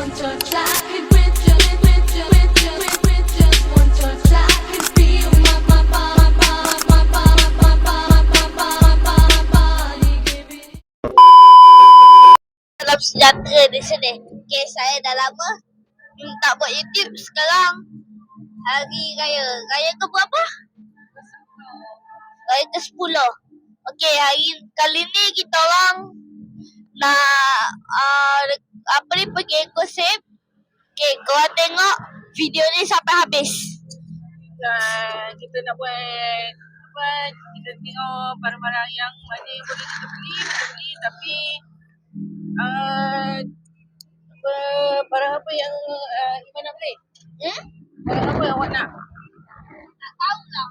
one touch, I could with just one touch, I could feel my body giving. Dalam sejahtera di sini. Okay, saya dah lama tak buat YouTube. Sekarang hari raya. Raya ke berapa? Raya ke-10. Okay, kali ni kita orang nak apa ni, pergi ekosip. Okay, korang tengok video ni sampai habis. Kita nak buat apa, kita tengok barang-barang yang mana yang boleh kita beli, tapi barang apa yang Iman nak beli? Barang apa yang awak nak? Tak tahulah.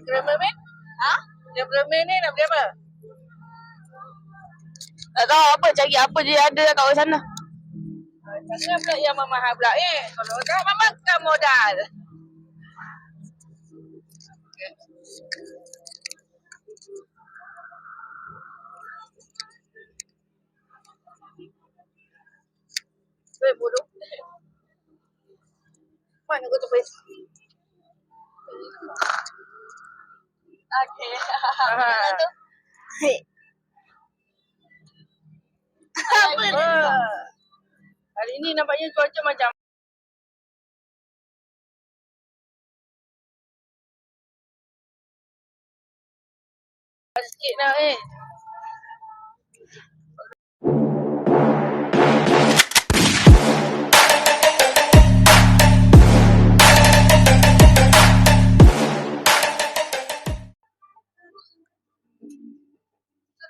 Cameraman? Cameraman ni nak beli apa? Tak tahu apa, cari apa je ada kat luar sana. Jangan pula yang mahal pula. Kalau tak Mama kan modal. Bodoh. Mana kau tu pergi? Okay. Mana tu? Apa ni? Hari ni nampaknya cuaca macam sikit dah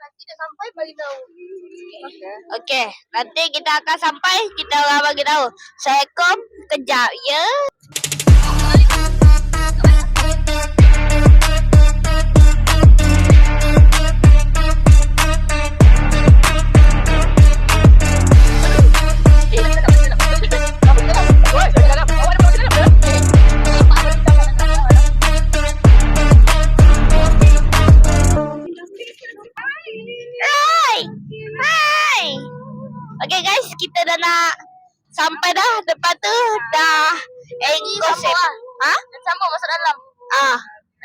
Nanti dah sampai bagi tahu. Okey, nanti kita akan sampai, kita orang bagi tahu. Assalamualaikum, kejap ya. Hai. Okay guys, kita dah nak sampai dah. Depan tu dah ekosip. Sama masuk dalam.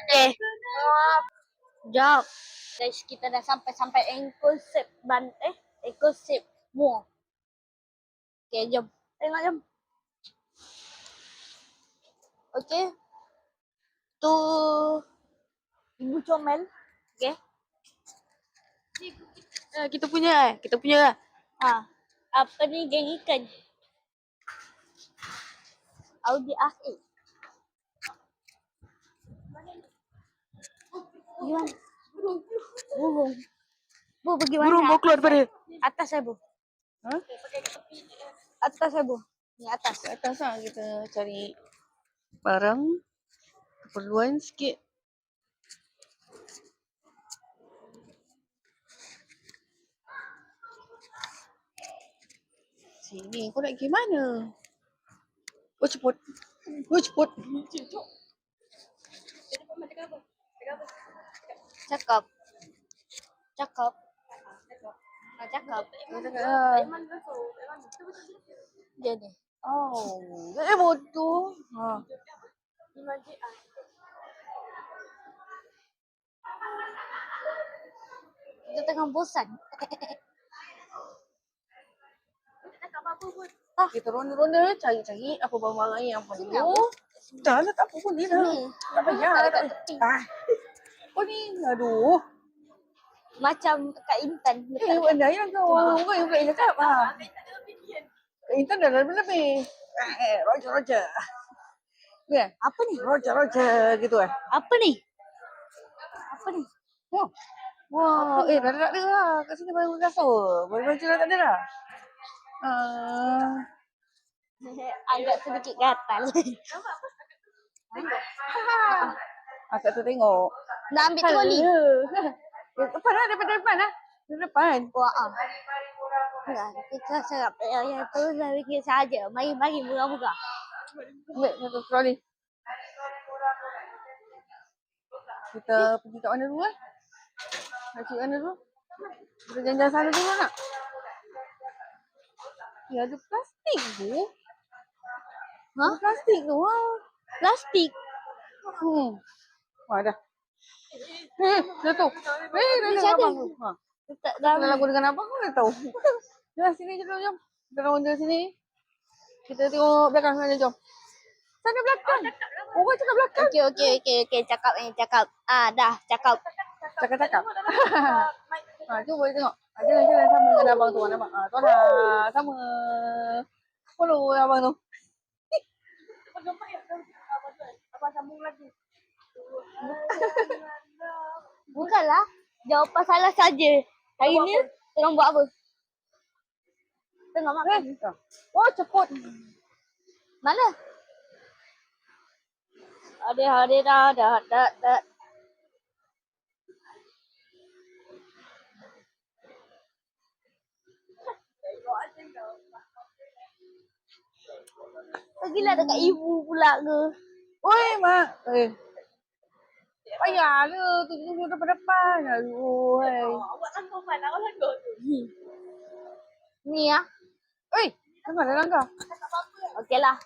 Okay. Jom. Guys, kita dah sampai ekosip ekosip Mall. Okay, jom. Tengok jom. Okay. Tu Ibu Comel. Okay. kita punya Apa ni, geng ikan. Audi A8. Gimana? Burung. Bu, pergi mana? burung mau keluar daripada Atas saya, Bu. Atas saya, Bu. Ni atas. ke atas lah. Kita cari barang keperluan sikit. Sini, kau nak pergi mana? Oh ceput. Cakap. Kau cakap Dia ni. oh, bodoh. Kita tengah bosan. Kita ronda-ronda cari apa barang-barang yang Sini perlu. Dah lah, tak apa pun ni dah. Sini. Tak payah. Kat tepi. Apa ni? Aduh. Macam Kak Intan. Benda yang kau. Kau yang bukan cakap. Intan dah lebih. Roger. Ya. Apa ni? Roger gitu Apa ni? Wah, dah tak ada lah. Kat sini baru kasut. Baru baju dah tak ada dah. Agak sedikit gatal. Akak tu tengok. Nak ambil troli. Depan lah, daripada depan lah. Dari depan. Wah. Kita serap yang tu dah bikin saja. Mari murah-murah. Ambil satu troli. Kita pergi kat mana dulu lah? Nak cari mana dulu? Kita jalan-jalan sana dulu nak? Ya ada plastik tu. Ha? Ada plastik tu. Ha. Plastik. Wah dah. Dah tu. Dah Macam abang mana? tu. Ha. Letak Dah dalam. lagu dengan abang kau dah tahu. Jom sini je dulu jom. Kita ronda sini. Kita tengok belakang sana jom. Sana belakang. Orang cakap belakang. Okey. Cakap. Dah, cakap. Cakap-cakap. Cuba tengok. Jalan sama dengan abang tu. Nampak? Tu lah. Sama. Follow abang tu. Abang sambung lagi. Bukanlah. Jawapan salah saja. Hari ni tengah buat apa? Tengah makan. Oh, ceput. Mana? Ada dah. Pergilah dekat ibu pula ke? Oi, mak. Payah le. Tunggu depan-depan. Aduh, hai. Awak langgar mana? Awak langgar tu. Ni ya. Oi, kenapa dah langgar? Okeylah.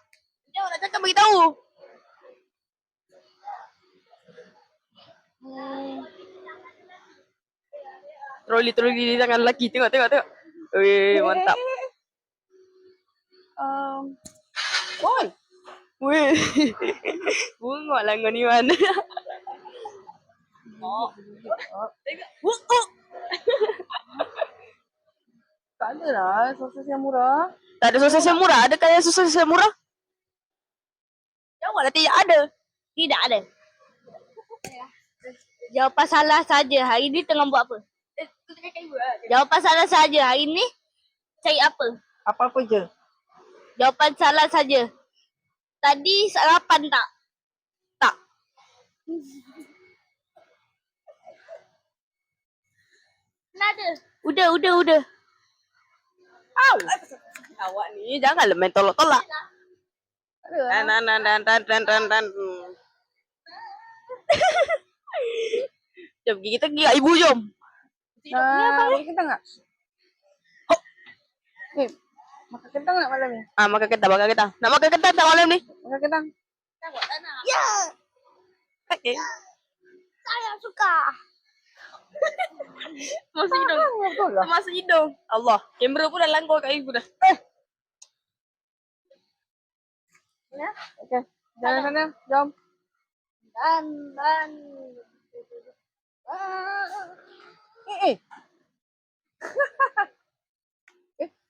Jom nak cakap beritahu. Troli di tangan lelaki. Tengok. Weh, mantap. Oi. Weh. Bungok lah kau ni mana. Tak ada lah sosis yang murah. Tak ada sosis yang murah. Adakah yang sosis yang murah? Jawablah tidak ada. Tidak ada. Jawapan salah saja. Hari ni tengah buat apa? Jawapan salah saja. Hari ni cari apa? Apa-apa je. Jawapan salah saja. Tadi sarapan tak? Tak. Nada. Udah. Au. Awak ni janganlah main tolak-tolak. Tak ada lah. Dan. Jom kita pergi kat ibu jom. Makan kentang tak? Makan kentang tak malam ni? Makan kentang. Nak makan kentang tak malam ni? Makan kentang. Ya. Okay. Saya suka. Masuk hidung. Betul lah. Masuk hidung. Allah. Kamera pun dah langgar kat ibu dah. Ya. Okay. Jalan sana. Jom. Dan.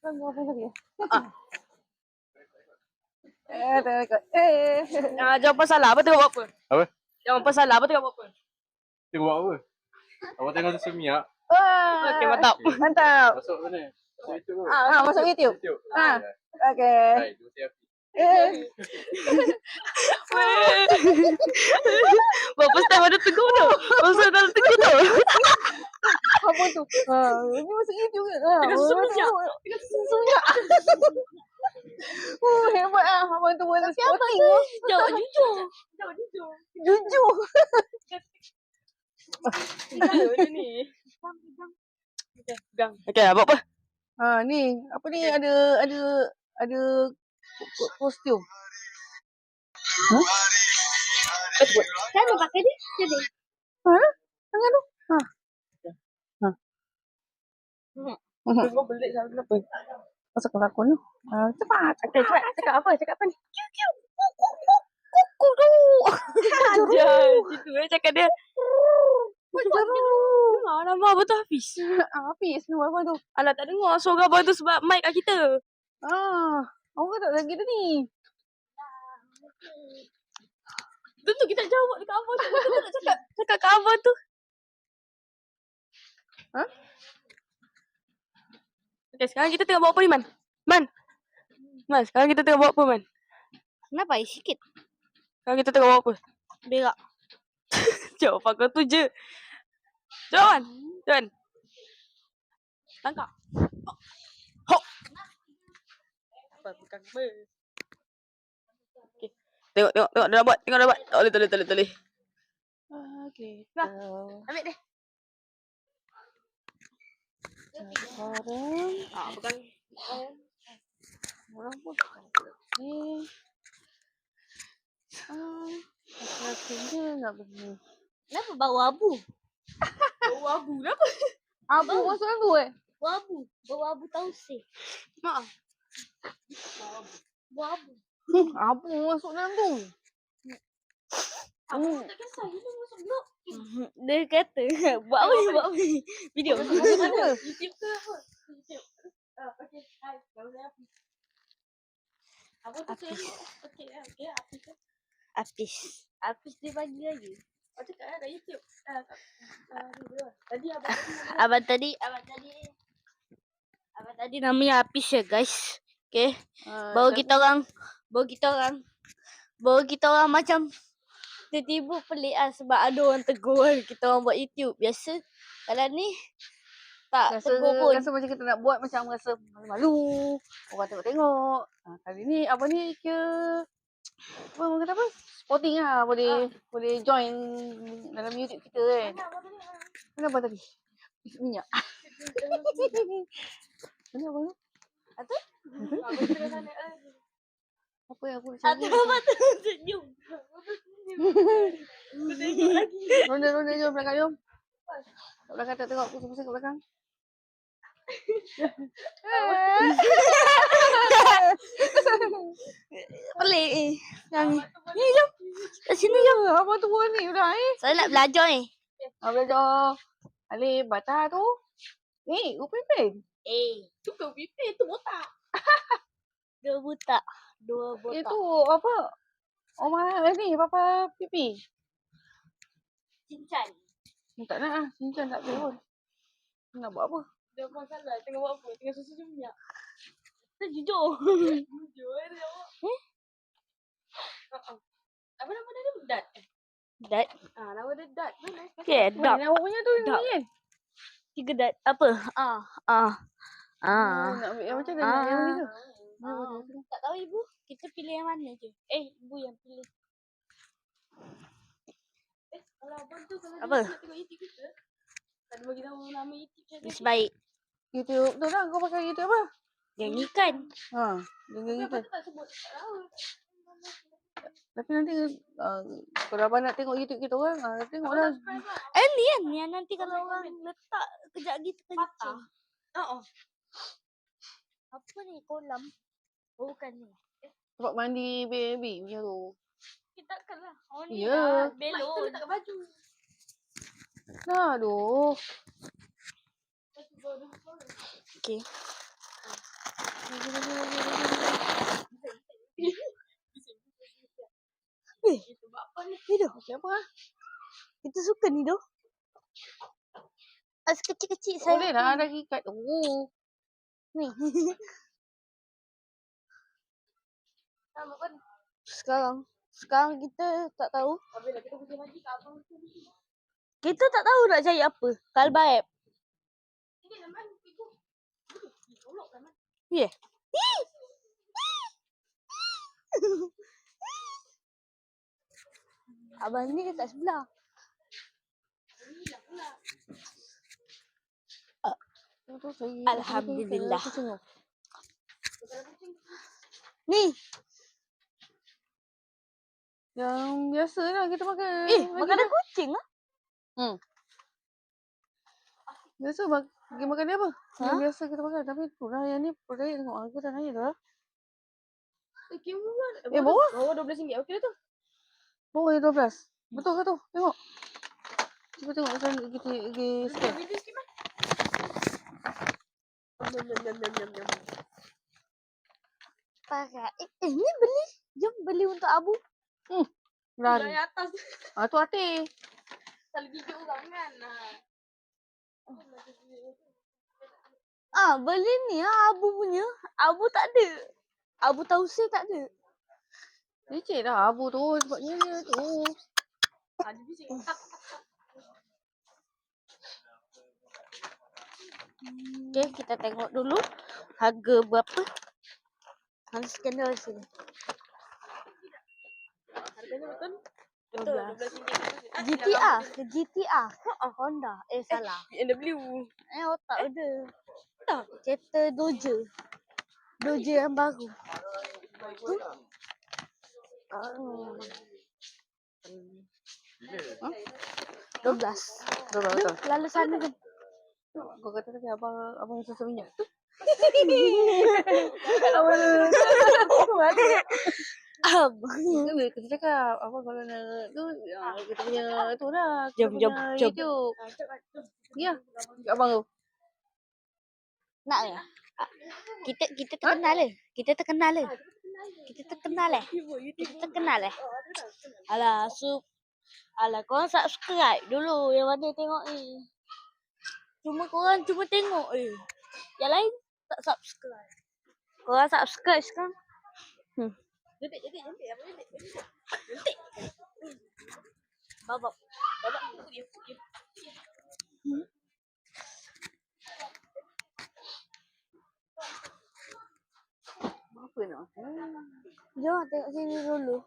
Kan apa lagi? Jawapan salah. Apa tengok buat apa? Apa? Jawapan salah. Apa tengok buat apa? Tengok buat apa? Awak tengok susu minyak. Okey, mantap. Mantap. Masuk mana? Masuk YouTube ke? Masuk YouTube. YouTube. Okay. Baik, dua selfie. Berapa step ada tegur tu? Masa dah tegur tu. Apa tu? Ini masuk YouTube ke? Tengok susu minyak. Susu minyak. Hebat lah. Abang tu buat sporting. Jauh jujur. Jujur. Macam ni. Pegang. Okey, buat apa? Ni. Apa ni? Ada kostum. Saya pakai dia. Jadi. Tangan tu. Kau belik sangat kenapa? Masuk kelakon tu. Cepat. Okey, cepat. Cakap apa ni? Kuku tu. Ajar. Situ cakap dia. Jeruk. Dengar nama abang tu Hafiz. Hafiz ni apa tu? Alah tak dengar suara abang tu sebab mic kat kita. Awak tak lagi tu ni. Tentu kita jawab dekat abang tu. Kita nak cakap kat abang tu. Okay, sekarang kita tengok buat apa ni, Man? Man, sekarang kita tengok buat apa, Man? Kenapa? Sikit. Sekarang kita tengok buat apa? Berak. Jawapan kau tu je. Jom, Man. Tangkap. Hop. Apa pegang apa? Okay. Tengok dah buat. Tak boleh. Okay. Dah. Ambil deh. Sekarang pegang. Kenapa bau abu? Bau abu lah apa? Abu masuk dalam tu Bau abu. Bau abu tausih. Mak. Bau abu. Abu masuk dalam tu. Abu tak kisah. Ini masuk blok. Dia kata, buat apa ni? Video. Mana? YouTube ke apa? YouTube. Okay. Hai. Nama saya Apis. Apa tu cari? Okay. Okay. Apis tu. Apis. Apis dia bagi lagi. Oh, cakap ada YouTube. Tadi Abang tadi namanya Apis ya guys. Okay. Bau kita orang macam tiba-tiba pelik lah sebab ada orang tegur kan kita orang buat YouTube. Biasa kalau ni tak tegur pun. Rasa macam kita nak buat macam rasa malu-malu. Orang tengok-tengok. Kali ni abang ni kira orang kata apa? Sporting lah. Boleh join dalam YouTube kita kan. Mana abang tadi? Isi minyak. Mana abang tu? Apa? Apa yang aku nak Satu cari? abang tu senyum. Ronda jom belakang jom. Kat belakang tak tengok pusing-pusing kat belakang. Pelik yang ni jom. Kat sini jom. Abang tua ni udah Saya nak belajar ni. belajar. Alif baca tu. Upin. tu kau pipi tu botak. Dua botak. Itu apa? Oma ni papa pipi. Cincang. Tak nak ah, cincang tak boleh pun. Nak buat apa? Dia masalah. Tengah buat apa? Tengah susu minyak. Kita jujur. Jujur dia awak. Apa nama dia? Dat. Dat. Nama dia Dat. Mana? Okay, Mana dat. awak punya tu ni Dap. kan? 3 dat. Apa? Nak ambil yang macam mana? Yang ni tu. Tak tahu ibu. Kita pilih yang mana je. Ibu yang pilih. Kalau abang tu kalau Apa? dia nak tengok YouTube kita. Tak ada bagi tahu nama YouTube channel. Sebaik. YouTube tu lah. Kau pakai YouTube apa? Yang ikan. Dengan Apa YouTube. tu tak sebut? Tak tahu. Tapi nanti kalau abang nak tengok YouTube kita orang, tengoklah. Subscribe lah. Ni kan. Yang nanti kalau orang letak kejap lagi terkencing. Apa ni? Kolam. Oh, bukan ni. Tempat mandi baby punya tu. Kita takkan lah. Oh ni Ya. Mak kita letak baju. Aduh. Okay. Ni dah. Siapa ah? Kita suka ni dah. Kecil-kecil saya. Boleh lah ada ikat tu. Ni. Sama kan? Sekarang kita tak tahu. Habislah kita pusing lagi kat abang tu. Kita tak tahu nak cari apa. Kalbaib. Ini laman ibu. Tolok laman. Ya. Abang ni dekat sebelah. Alhamdulillah. Ni. Yang biasa lah kita makan. Makanan kucing lah. Biasa pergi makan dia apa? Yang Ha? biasa kita makan. Tapi tu lah yang ni peraya tengok harga dah naik dah. Kiuman. Bawah? Bawah RM12. Okey dah tu. Bawah yang 12. Betul ke tu? Tengok. Cuba tengok macam kita scan. Video sikit mah. Pakai. Ni beli. Jom beli untuk Abu. Lari. Dari atas. Tu hati. Salah gigi orang kan. Beli ni Abu punya. Abu tak ada. Abu Tausir tak ada. Leceh dah abu tu sebabnya dia tu. Ada bising. Okay, kita tengok dulu harga berapa. Harus scan dulu sini. Harganya betul? 12. RM12. GTR. Honda. Salah. BMW. Otak ada. Tak. Kereta Doja. Doja yang baru. Tu. Bila? 12. Betul. Lalu sana kan. Kau kata tadi abang susu minyak. Kita cakap apa kalau nak tu kita punya tu lah. Kita Jom. punya YouTube. Ya. Abang tu. Nak ya? Kita terkenal le. Kita terkenal le. Alah, alah, korang subscribe dulu. Yang mana tengok ni. Korang cuma tengok je. Yang lain tak subscribe. Korang subscribe sekarang. Jentik. Apa jentik? Babak. Apa nak? Jom tengok sini dulu.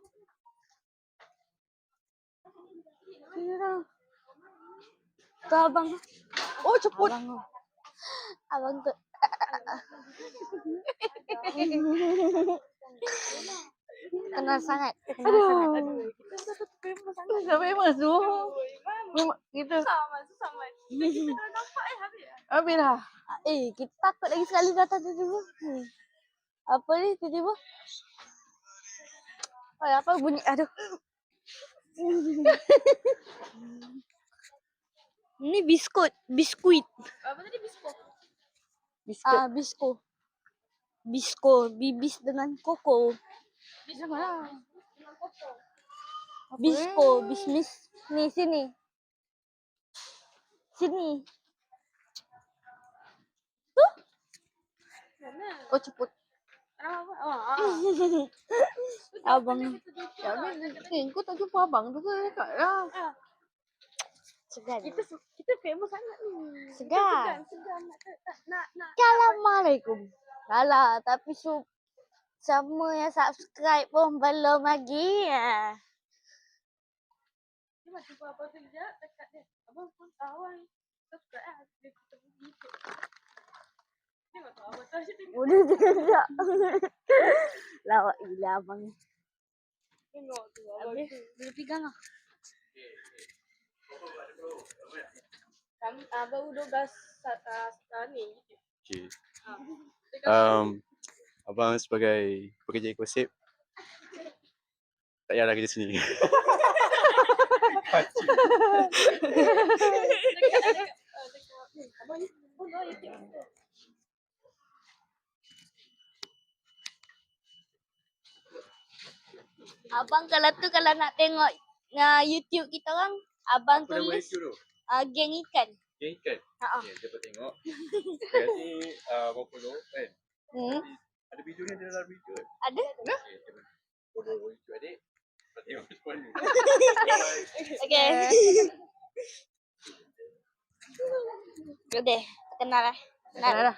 Sini dah. Tu abang. Oh, ceput. Abang tu. Kenal sangat. Dah famous tu. Kita Sama. Kita kalau nampak habis. habis dah. Kita takut lagi sekali datang tiba-tiba. Apa ni tiba-tiba? Oh, apa bunyi? Aduh. Ini biskuit. Apa tadi bisko? Biskut. Bisko, bibis dengan koko. Bisko lah. Bisko, bisnis. Ni sini. Oh, ceput. Apa? Abang. Ya, kau tak jumpa abang tu ke dekat lah. Segan. Kita famous sangat ni. Segan. Nak. Assalamualaikum. Alah, tapi sama yang subscribe pun belum lagi. Dia macam apa tu je dekat dia. Abang pun awal subscribe lah. Dia kita pergi ikut. Tengok tu abang tu asyik tengok. Udah tidak. Lawak gila abang ni. Tengok tu abang Habis, tu. dia pegang lah. Kami baru 12 ni. Okay. Ha. Abang sebagai pekerja ekosip tak payahlah kerja sini. Abang ni pun dah YouTube. Abang kalau nak tengok YouTube kita orang, abang Apa nama tulis YouTube tu? geng ikan. Geng ikan? Ha. Okay, dapat tengok. Nanti abang follow kan? Ada video ni, ada dalam video kan? Ada? Okay, follow YouTube adik. Dapat tengok semua ni. Okay. Udah, kenal lah. Kenal dah.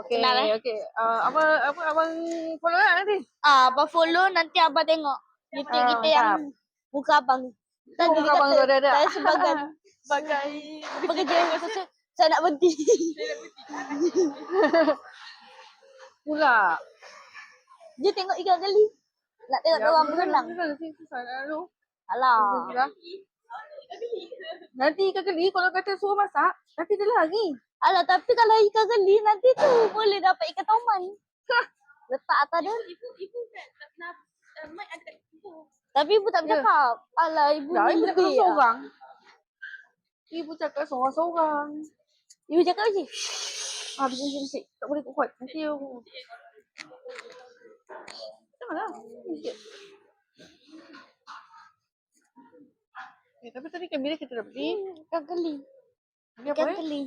Okey. Kenal, Okey. Apa abang follow lah nanti. Abang follow, nanti abang tengok YouTube kita yang muka abang. Oh, muka abang tu ada. Saya sebagai pekerja sosial, saya nak berhenti. Pula. Dia tengok ikan geli. Nak tengok orang berenang. Alah. Nanti ikan geli kalau kata suruh masak, nanti dia lari. Alah, tapi kalau ikan geli nanti tu boleh dapat ikan toman. Letak atas dia. Ibu kan tak pernah mic ada kat ibu. Tapi ibu tak bercakap. Alah, ibu Dah, ni ibu cakap lebih. seorang. Ibu cakap seorang-seorang. Ibu cakap macam Bisik-bisik. Tak boleh kuat. Nanti aku... Janganlah. Bisik. Tapi tadi kamera kita dah beli. ikan geli. Dia apa Ikan eh? geli.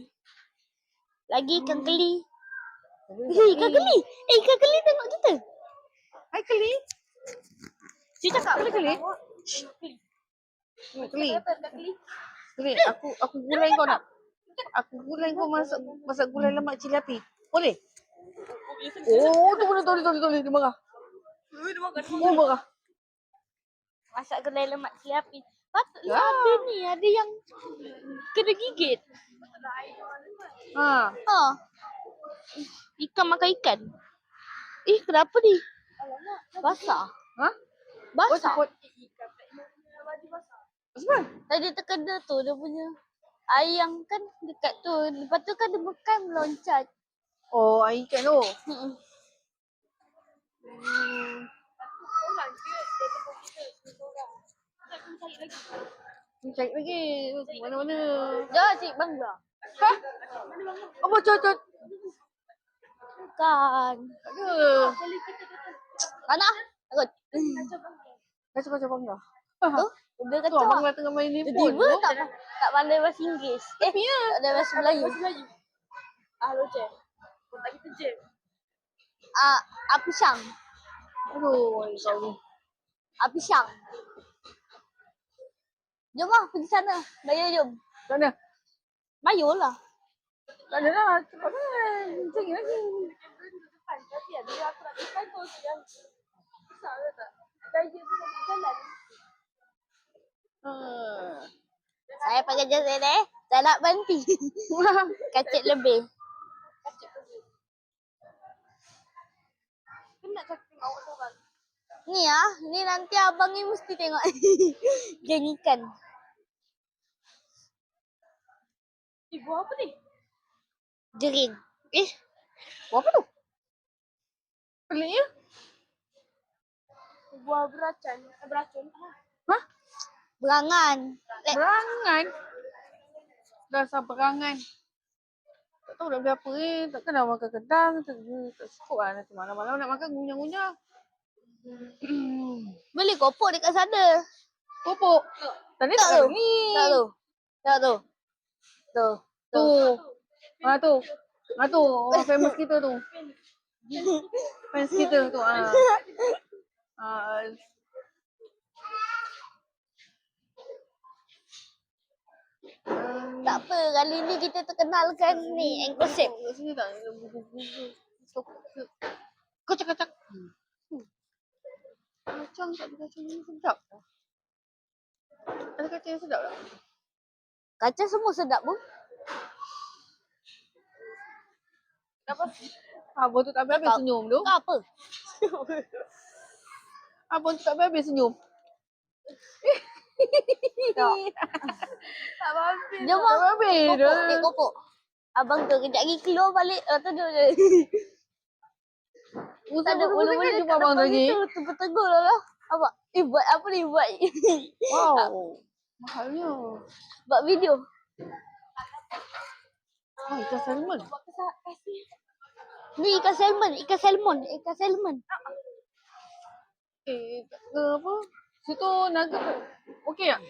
Lagi ikan geli. Ikan geli. Ikan geli tengok kita. Hai Keli. Dia cakap Boleh Keli? Keli. Keli, aku gulai kau nak. Aku gulai kau masak gulai lemak cili api. Boleh? Oh, tu boleh. Dia marah. Oh, marah. masak gulai lemak cili api. Patutlah ada ni. Ada yang kena gigit. Ha. Ikan makan ikan. Kenapa ni? Basah. Ha? Oh, Basah. ceput. Sebab? Tadi terkena tu dia punya ayam kan dekat tu. Lepas tu kan dia makan meloncat. Oh, air ikan tu. Hmm. Orang je dia tengok kita semua orang. Tak kena cari lagi. Cari lagi. Mana-mana. Dah cik bangga. Hah? Apa cocok? Bukan. Tak ada. Kalau kita datang Mana? Takut. kacau bangga. Kacau-kacau bangga. Tu? Dia Tu kacau. abang dah tengah main handphone Tiba-tiba tu. tak pandai bahasa Inggeris. Tapi ya. Tak pandai bahasa Melayu. Bahasa Melayu. Roger. Kau tak kita je. Api syang. Aduh, kau ni. Api syang. Jom lah pergi sana. Bayar jom. Tak ada. Bayar lah. Tak ada lah. Cepat kan. Cari lagi. Depan. Tapi dia aku nak depan kau yang besar ke tak? Gaya tu nak jalan. Saya pakai jasa ni. Saya nak berhenti. Kacik lebih. Penat saya tengok awak seorang. Ni ah, ni nanti abang ni mesti tengok. Geng ikan. Ibu apa ni? Jering. Buat apa tu? Peliknya. Buah beracun. Beracun. Hah? Berangan. Berangan. Dasar berangan. Tak tahu nak beli apa ni. Takkan nak makan kedang. Tak cukup lah. Nanti malam-malam nak makan ngunyah-ngunyah. Beli kopok dekat sana. Kopok. Tadi Tak tak tu. ada ni. Tak tu. Tak tu. Tu. Tu. Tu. Tu. Orang famous kita tu. Fans kita tu. Tak apa. Kali ni kita terkenalkan ni. Anchor Kat sini tak? Kocak-kocak. Kacang tak ada kacang ni sedap tak? Ada kacang yang sedap tak? Kacang semua sedap pun. Abang tu tak habis-habis senyum tu. Kau apa? Abang tu tak habis-habis senyum. Tak. Tak habis. Jom Tak lah. habis Kopok. dah. Cik kopok. Abang tu kejap lagi keluar balik. Tu dia. Tak ada Usah-usah jumpa abang tu lagi. Tegur lah. Abang. Buat apa ni buat? Wow. Mahalnya. Buat video. Oh, ikan salmon. Ni ikan salmon. Ikan salmon. Ikan salmon. Apa? Situ nugget tu. Okey tak?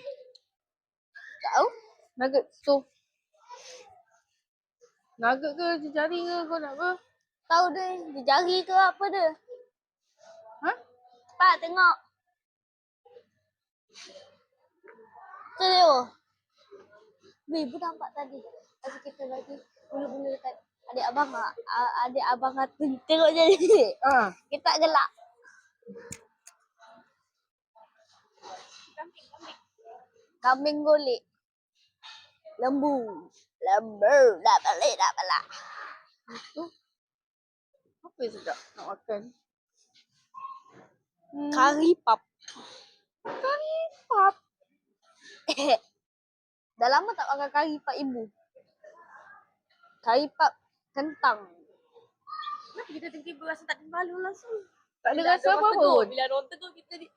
Tahu? Nugget tu. Nugget ke jari ke kau nak apa? Tahu dia. Dia jari ke apa dia? Ha? Pak tengok. Tu dia. Weh, pun nampak tadi. Masa kita lagi bulu-bulu dekat adik abang ah. Adik abang tengok je. Kita gelak. Kambing golek. Lembu. Lembu. Dah balik, dah balik. Itu. Apa yang sedap nak makan? Kari pap. Kari pap. Dah lama tak makan kari pap ibu. Kari pap kentang. Kenapa kita tiba-tiba rasa tak ada malu langsung? Tak ada rasa apa-apa pun. Bila ada orang tegur kita ni.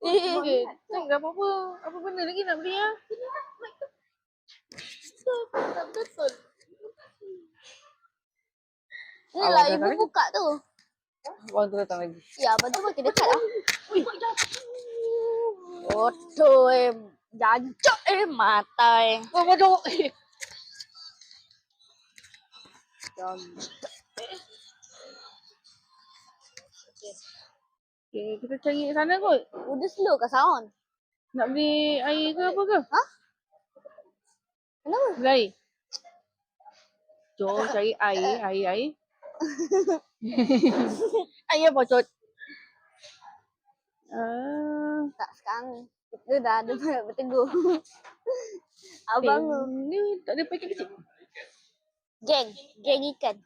Okay. Tak apa-apa. Apa benda lagi nak beli ya? Tak betul. Ni Awak lah dah ibu lagi? buka tu. Abang tu datang lagi. Ya, abang tu makin dekat lah. Bodoh jancok mata Oh, bodoh. Okay, kita cari sana kot. Udah slow ke sound? Nak beli air ke apa ke? Ha? Kenapa? Beli air. Jom cari air. Air apa cot? Tak sekarang. Kita dah ada banyak bertegur. Abang tu. Ni tak ada paket kecil. Geng ikan.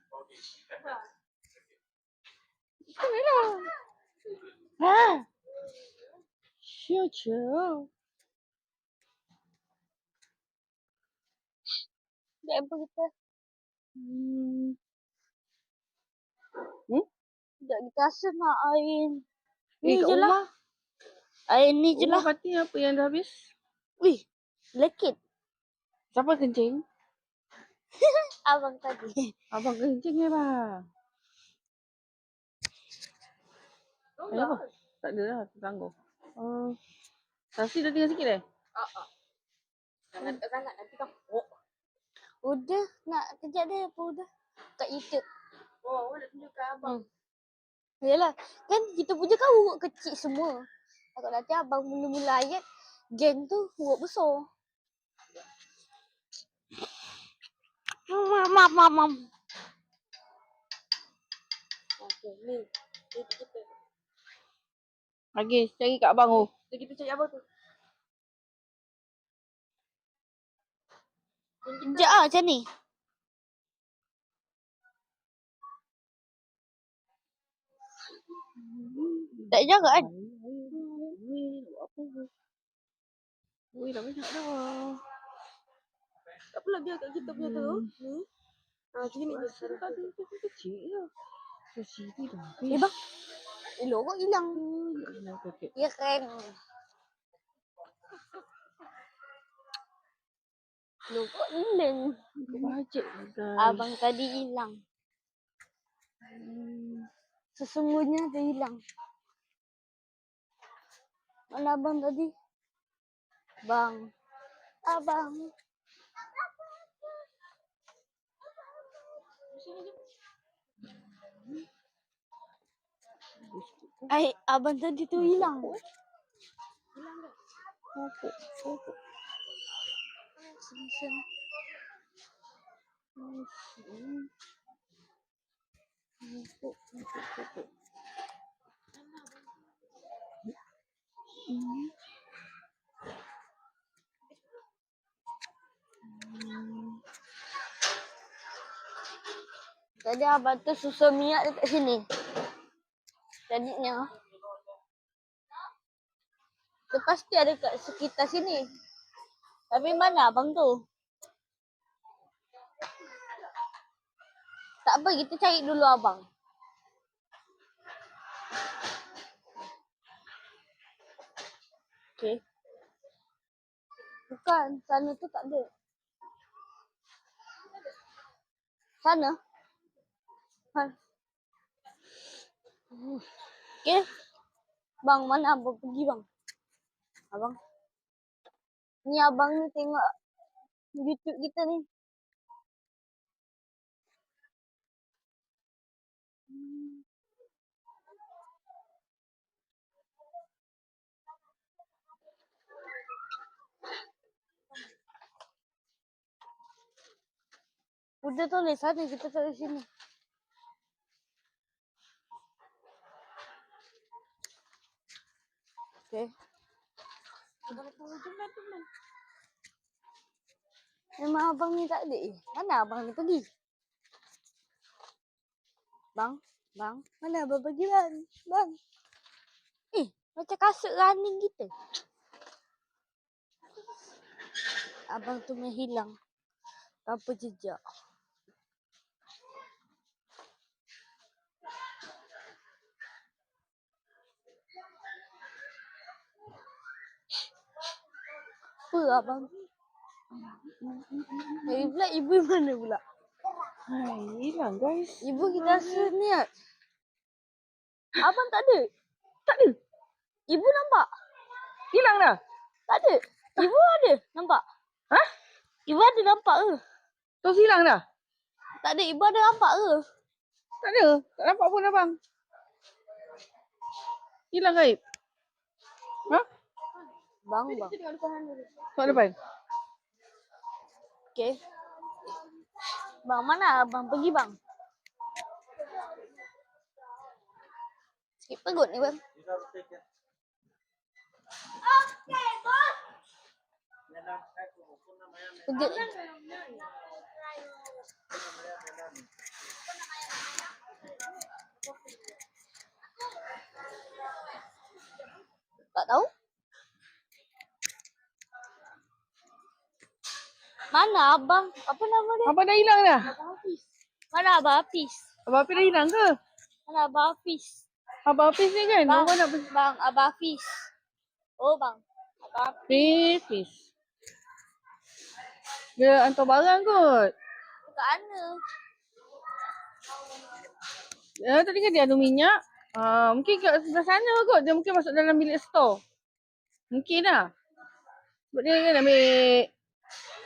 Ikan ni lah. Ha? Ciao. Sekejap apa kita? Sekejap kita rasa nak air. Ni kat je lah. rumah. Air ni je Rumah lah. Fatih apa yang dah habis? Wih, lekit. Siapa kencing? Abang tadi. Abang kencing ya bang. Apa? Tak ada lah, terganggu. Nasi dah tinggal sikit eh? Jangan dekat sangat nanti kau. Oh, Udah, nak kejap dia apa udah. Kat YouTube. oh, awak nak tunjukkan abang. Yalah, kan kita punya kan urut kecil semua. Takut nanti abang mula-mula ayat, geng tu urut besar. Mam. Okey, ni. Ni kita. Lagi, cari kat abang tu. Jadi kita cari abang tu. Sekejap lah macam ni. Tak jaga kan? Buat apa? Ui, dah banyak dah. Tak apalah biar kat kita punya tu. Ni. Sini je. Rasa tak ada kecil je. Sini dah. Eh bang, elok kok hilang. Okey. Ya kan. Elok kok hilang. Bajet guys. Abang tadi hilang. Sesungguhnya dia hilang. Mana abang tadi? Bang. Abang. Abang tadi tu hilang. Sini. Tadi abang tu susah minyak dekat sini. Tadinya. Dia pasti ada kat sekitar sini. Tapi mana abang tu? Tak apa, kita cari dulu abang. Okey. Bukan, sana tu tak ada. Sana? Okey. Bang, mana abang pergi bang? Abang. Ni abang ni tengok YouTube kita ni. Udah tulis sana, kita tulis sini. Okey. Memang abang ni tak ada Mana abang ni pergi? Bang, mana abang pergi bang? Bang. Macam kasut running kita. Abang tu menghilang tanpa jejak. Apa abang? Ibu mana pula? Hai, hilang guys. Ibu kita rasa niat. Abang tak ada. Tak ada. Ibu nampak? Hilang dah. Tak ada. Ibu ada nampak? Hah? Ibu ada nampak ke? Terus hilang dah. Tak ada. Ibu ada nampak ke? Tak ada. Tak nampak pun abang. Hilang gaib. Ha? Bang. Kat depan. Okey. Bang, mana abang pergi bang? Sikit perut ni bang. Kejut ni. Tak tahu. Mana abang? Apa nama dia? Abang dah hilang dah. Mana Abang Hafiz? Abang Hafiz dah hilang ke? Mana Abang Hafiz? Abang Hafiz ni kan? Bang, Orang nak pergi. bang, Abang Hafiz. Oh bang. Abang Hafiz. Dia hantar barang kot. kat mana? Tadi kan dia anu minyak. Mungkin kat sebelah sana kot. Dia mungkin masuk dalam bilik store. Mungkin lah. Sebab dia kan ambil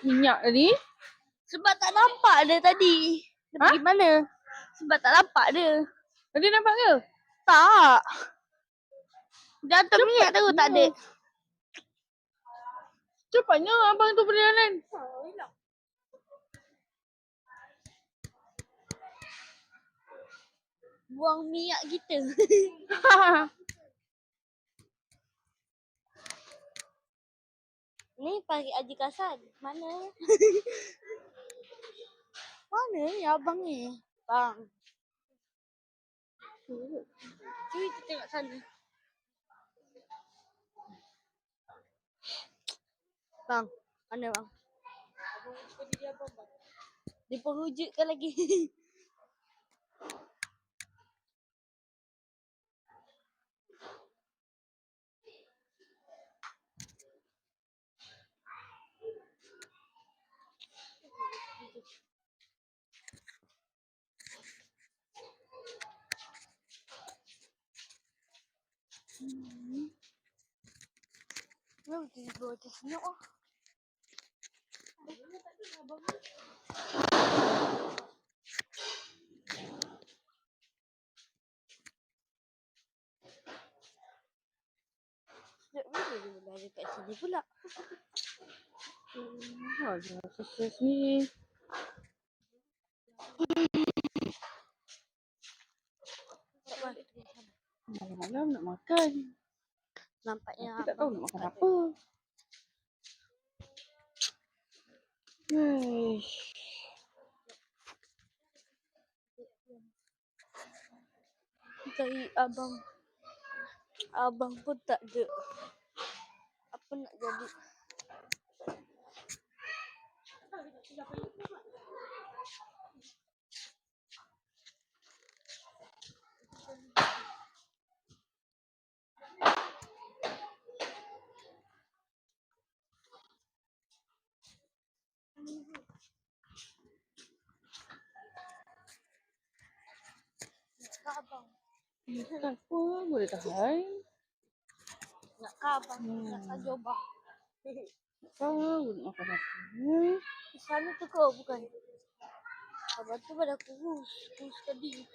minyak tadi. Sebab tak nampak dia tadi. Dia Ha? pergi mana? Sebab tak nampak dia. Tadi nampak ke? Tak. Dia hantar minyak tahu tak ada. Cepatnya abang tu berjalan. Buang minyak kita. Ni panggil Haji Kasan. Mana? Mana ni abang ni? Bang. Cuba kita tengok sana. Bang, mana bang? Dia penghujudkan lagi. Kenapa tiba-tiba macam senyap ah? Sejak bila dia berada kat sini pula? Ada sukses ni. Malam-malam nak makan. Nampaknya Aku tak tahu nak makan apa. Eish. cari abang. Abang pun tak ada. Apa nak jadi? Nak abang. Tak apa, boleh tahan. Nak abang. Nak jobah. Tahu nak makan apa. Di sana tu kau bukan? Abang tu pada kurus. Kurus tadi.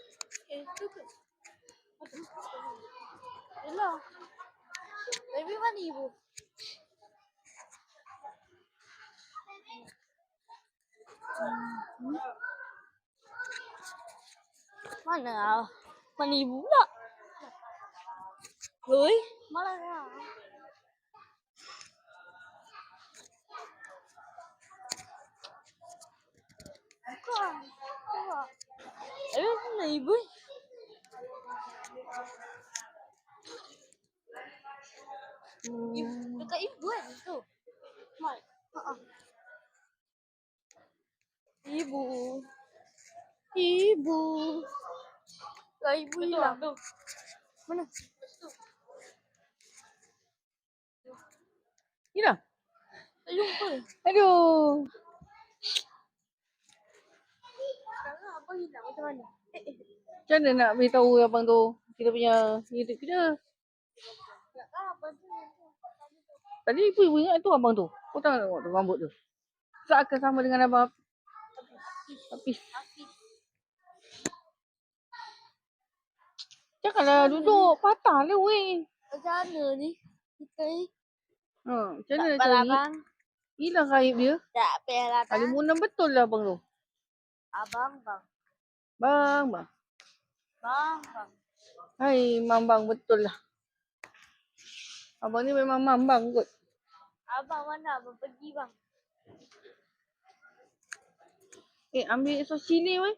Tu ke? Yelah. Baby mana ibu? Mana? Mana ibu pula? Oi, mana lah? Bukan. Bukan. Mana ibu? Dekat ibu kan tu. Mai. Ibu. Ibu. Lah ibu hilang. Mana? Hilang. Tak jumpa. Aduh. Sekarang abang hilang macam mana? Macam mana nak beritahu abang tu kita punya hidup kita? Tak tahu abang tu. Tadi ibu ingat tu abang tu. Kau tahu tengok tu rambut tu. Seakan sama dengan abang Hafiz. Janganlah duduk. Patah lah weh. Macam mana ni? Kita ni. Macam mana nak Tak cari? abang. Hilang raib dia. Tak payah tak. Kalimunam betul lah abang tu. Abang, bang. Bang. Bang. Hai, mambang betul lah. Abang ni memang mambang kot. Abang mana? Abang pergi bang. Ambil sos cili weh.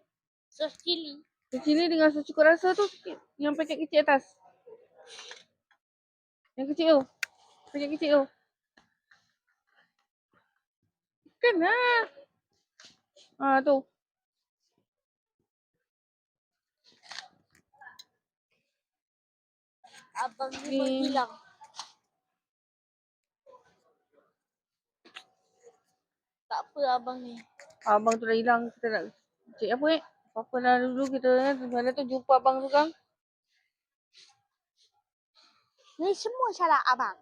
Sos cili. Sos cili dengan sos cukup rasa tu. Yang paket kecil atas. Yang kecil tu. Paket kecil tu. Kan lah. Tu. Abang ni Ni. menghilang. Tak apa abang ni. Abang tu dah hilang. Kita nak cek apa Apa lah dulu kita mana tu jumpa abang tu kan. Ni semua salah abang.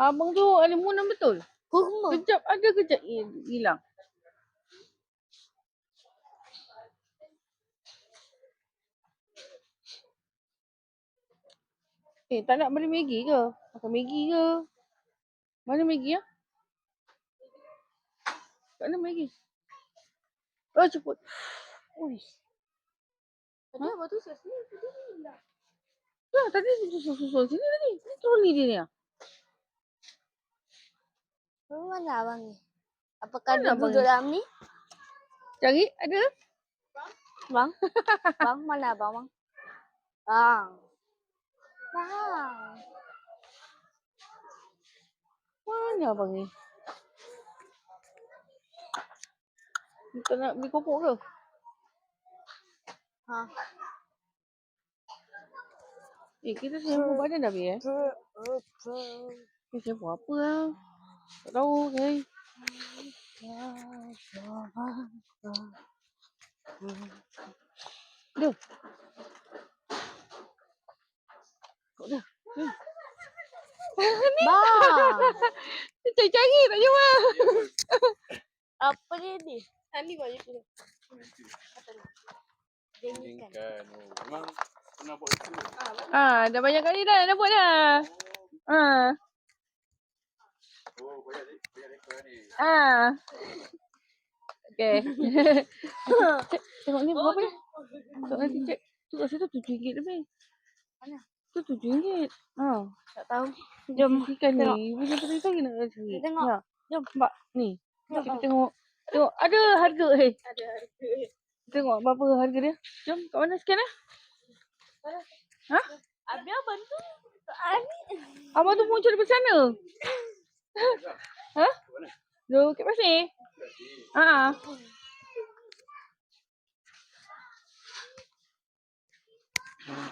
Abang tu alimunan betul. Kurma. Kejap ada kejap hilang. Tak nak beli Maggi ke? Makan Maggi ke? Mana Maggi ah? Tak ada Maggi. Oh ceput. Ui. Tadi abang tu kat sini. Tadi ni hilang. Ya, tadi susul sini tadi. Ni troli dia ni ah. Mana abang ni? Apakah Mana dia abang duduk ni? dalam ni? Cari ada? Bang? Bang, mana abang bang? Bang. Bang. Mana abang ni? Kita nak beli kopok ke? Ha. Kita sembur badan dah habis Kita sembur apa lah? Tak tahu hey. Duh. Kau dah. Bang. Cari tak jumpa. Apa dia ni? Ni baju tu. Jengkan. Memang pernah buat itu. Dah banyak kali dah buat dah. Banyak rekod ni. Okay. Tengok ni berapa ni? Tengok nanti cek. Tu kat situ RM7 lebih. Mana? Tu RM7. Tak tahu. Jom ikan tengok. ni. Bila tadi tu nak cari. Tengok. Ya. Jom mbak ni. Jom. Kita tengok. Tengok ada harga Ada. Tengok berapa harga dia. Jom kat mana scan eh? Ha? Abi abang tu. Abang tu muncul dari sana. Ha? Kat Pasir.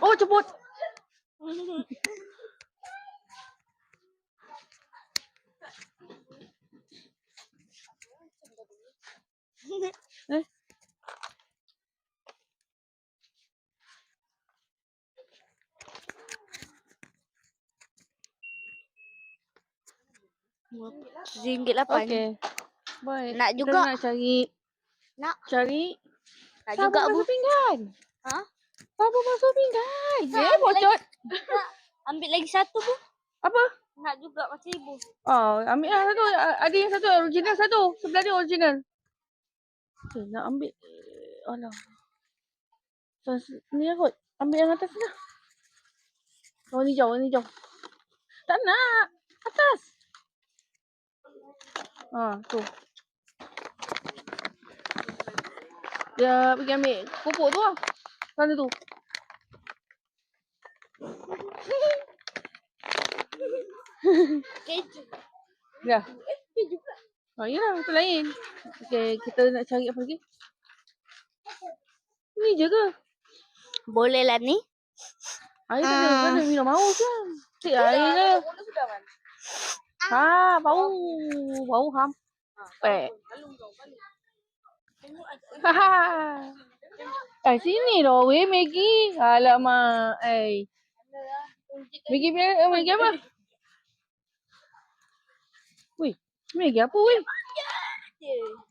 Oh ceput. RM8. Okey. Baik. Nak Kita juga. nak cari. Nak. Cari. Nak Sabun juga bu. basuh pinggan. Ha? Sabun basuh pinggan. Nak Eh bocor. Nak ambil lagi satu bu. Apa? Nak juga macam ibu. Ambil lah satu. Ada yang satu original satu. Sebelah dia original. Okay, nak ambil. Alah. Ni kot. Ambil yang atas ni lah. Oh ni jauh, ni jauh. Tak nak. Atas. Tu. Dia pergi ambil kopok tu lah. Sana tu. Keju. Ya. Yalah, tu lain. Okay, kita nak cari apa lagi? Ni je ke? Boleh lah ni. Air tak ada. Kan ada minum haus kan? Cik air je. Mula sudah kan? Bau. Bau hampek. Sini loh weh Maggi. Alamak. Maggi apa? Weh, Maggi apa weh?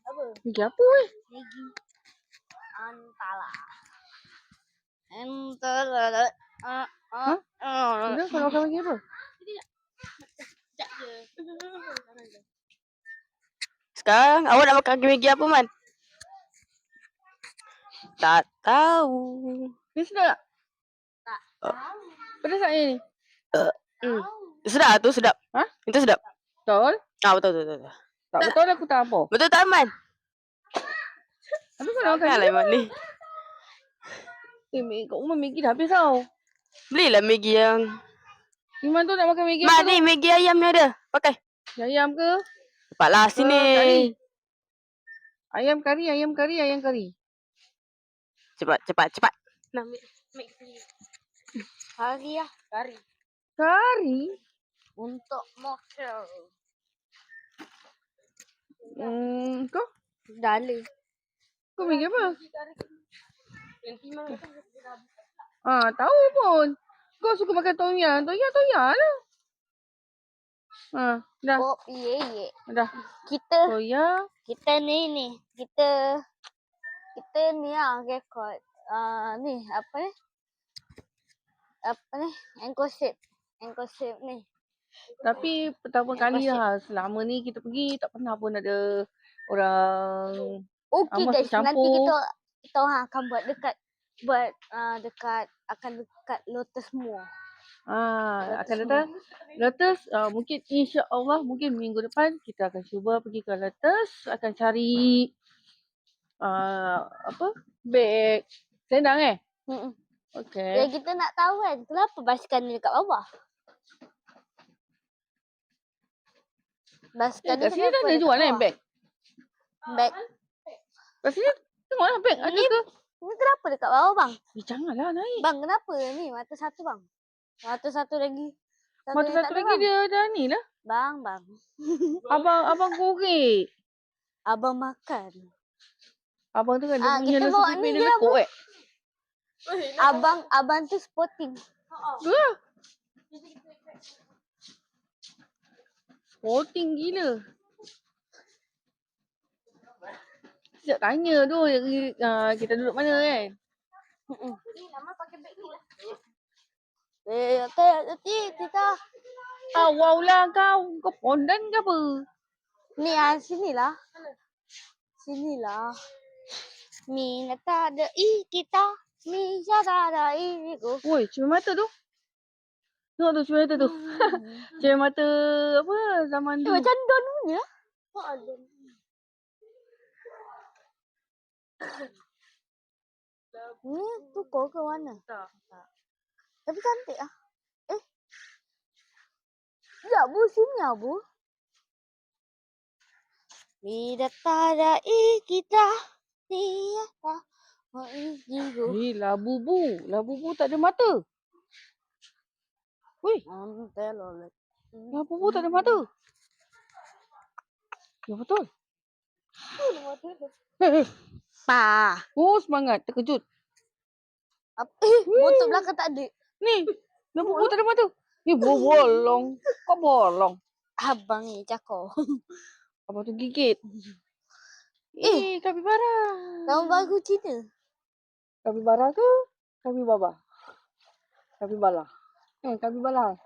Apa? Maggi apa weh? Maggi. Antara. Udah kalau makan Maggi apa? Sekarang awak nak makan Maggi apa, Man? Tak tahu. Ni sedap tak? Tak tahu. Pedas tak ni? Sedap tu, sedap. Ha? Itu sedap. Betul? Betul. Tak betul aku tak apa. Betul tak, Man? Habis mana makan Makan lah, Man ni. Kat rumah Maggi dah habis tau. Belilah Maggi yang... Iman tu nak makan Maggi Man apa ni, tu? Maggi ayam ni ada. Pakai. Ayam ke? Cepatlah Kari. sini. Ayam kari, ayam kari, ayam kari. Cepat, cepat, cepat. Nak mix ni. Kari lah. Kari. Kari? Untuk mocktail. Kau? Dali. Kau fikir apa? Yang timang tu kan dia dah habis. Tahu pun. Kau suka makan tom yum. Tom yum lah. Dah. Oh, ye. Dah. Kita Soya. ni. Kita ni rekod. Ni apa ni? Enclosed ni. Tapi pertama kali lah selama ni kita pergi tak pernah pun ada orang Okey masuk guys, nanti campur. kita orang akan buat dekat Lotus Mall. Akan datang Lotus, mungkin insya-Allah mungkin minggu depan kita akan cuba pergi ke Lotus, akan cari beg selendang Okey. Yang kita nak tahu kan, kenapa basikal ni dekat bawah? Basikal ni Kat sini dah ada jual beg. Beg. Kat sini tengoklah beg ada Ni- ke? Ni kenapa dekat bawah bang? Janganlah naik. Bang, kenapa ni? Mata satu bang. Mata satu lagi. Mata ni satu tak ada, lagi bang. dia dah ni lah. Bang. Abang korek. Abang makan. Abang tu kan dia punya kita nasi bawa pipih ni dia je, lekuk Abang tu sporting. Tu lah. Sporting gila. Sekejap tanya tu kita duduk mana kan. Ni lama pakai beg ni lah. Nanti kita Wow lah kau. Kau pondan ke apa? ni sinilah. Sinilah. Mi nata ada kita. Mi sada ada iriku. Woi, cermin mata tu. Tengok tu cermin mata tu. Cermin mata apa zaman dulu. Macam Don punya. Ni tu kau ke mana? Tak. Tapi cantik ah. Ya bu, sini ya bu. Bidata kita tiada mengiru. Labubu. Labubu tak ada mata. Woi, Antelolet. labubu tak ada mata. Ya betul. Pa. Oh, semangat. Terkejut. Apa? Buntut belakang tak ada. Ni, labubu tak ada mata. Ni bolong. Kau bolong. Abang ni cakap. Abang tu gigit. Kapibara. Nama baru Cina. Kapibara ke? Kapibaba? Kapibala. Kapibala.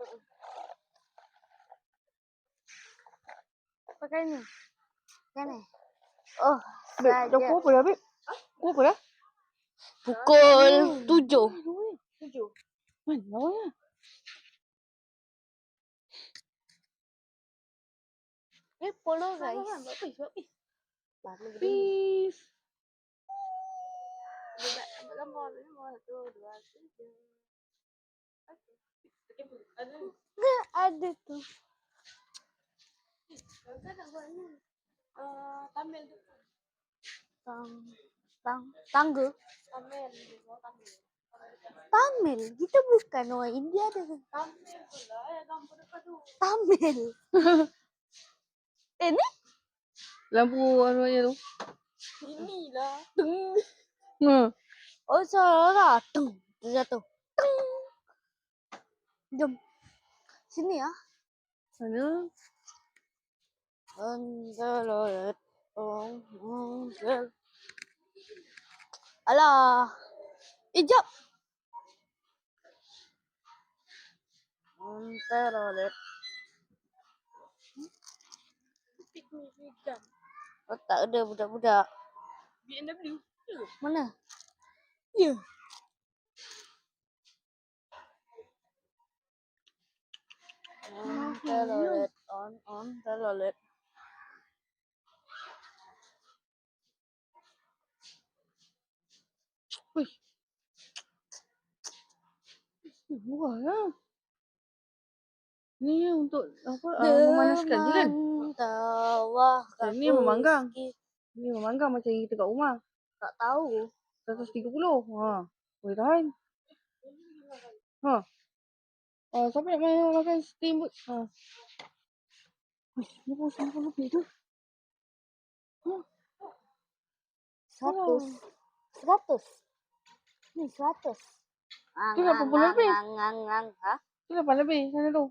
Pakai ni. Kan ni. Oh, Beb, dah saja. pukul apa dah, Beb? Pukul apa dah? Pukul 7. Mana lawannya? Follow guys. Peace. Ada tu. Kakak nak buat ni. Tamil tu. Tangga. Tamil. Dia buat tamil. Tamil. Kita bukan orang India ada. Tamil pula gambar dekat tu. Tamil. Ni? Lampu warnanya tu. Inilah. Oh, salah. Tung. Dia jatuh. Tung. Jom. Sini ya. Mana? Antelolet. Alah. Jap. Antelolet. Pick me vegan. Oh, tak ada budak-budak. BMW. Mana? Ya. Antelolet. Antelolet. Wih. Murah lah. Ni untuk apa? Memanaskan je kan? Tawa Ni memanggang. Ni memanggang macam kita kat rumah. Tak tahu. 130. Boleh tahan. Siapa nak makan steamboat? Ni pun 90 lebih tu. 100. 100. Ni 100. Tu 80 lebih. Ha? Tu 8 lebih sana tu.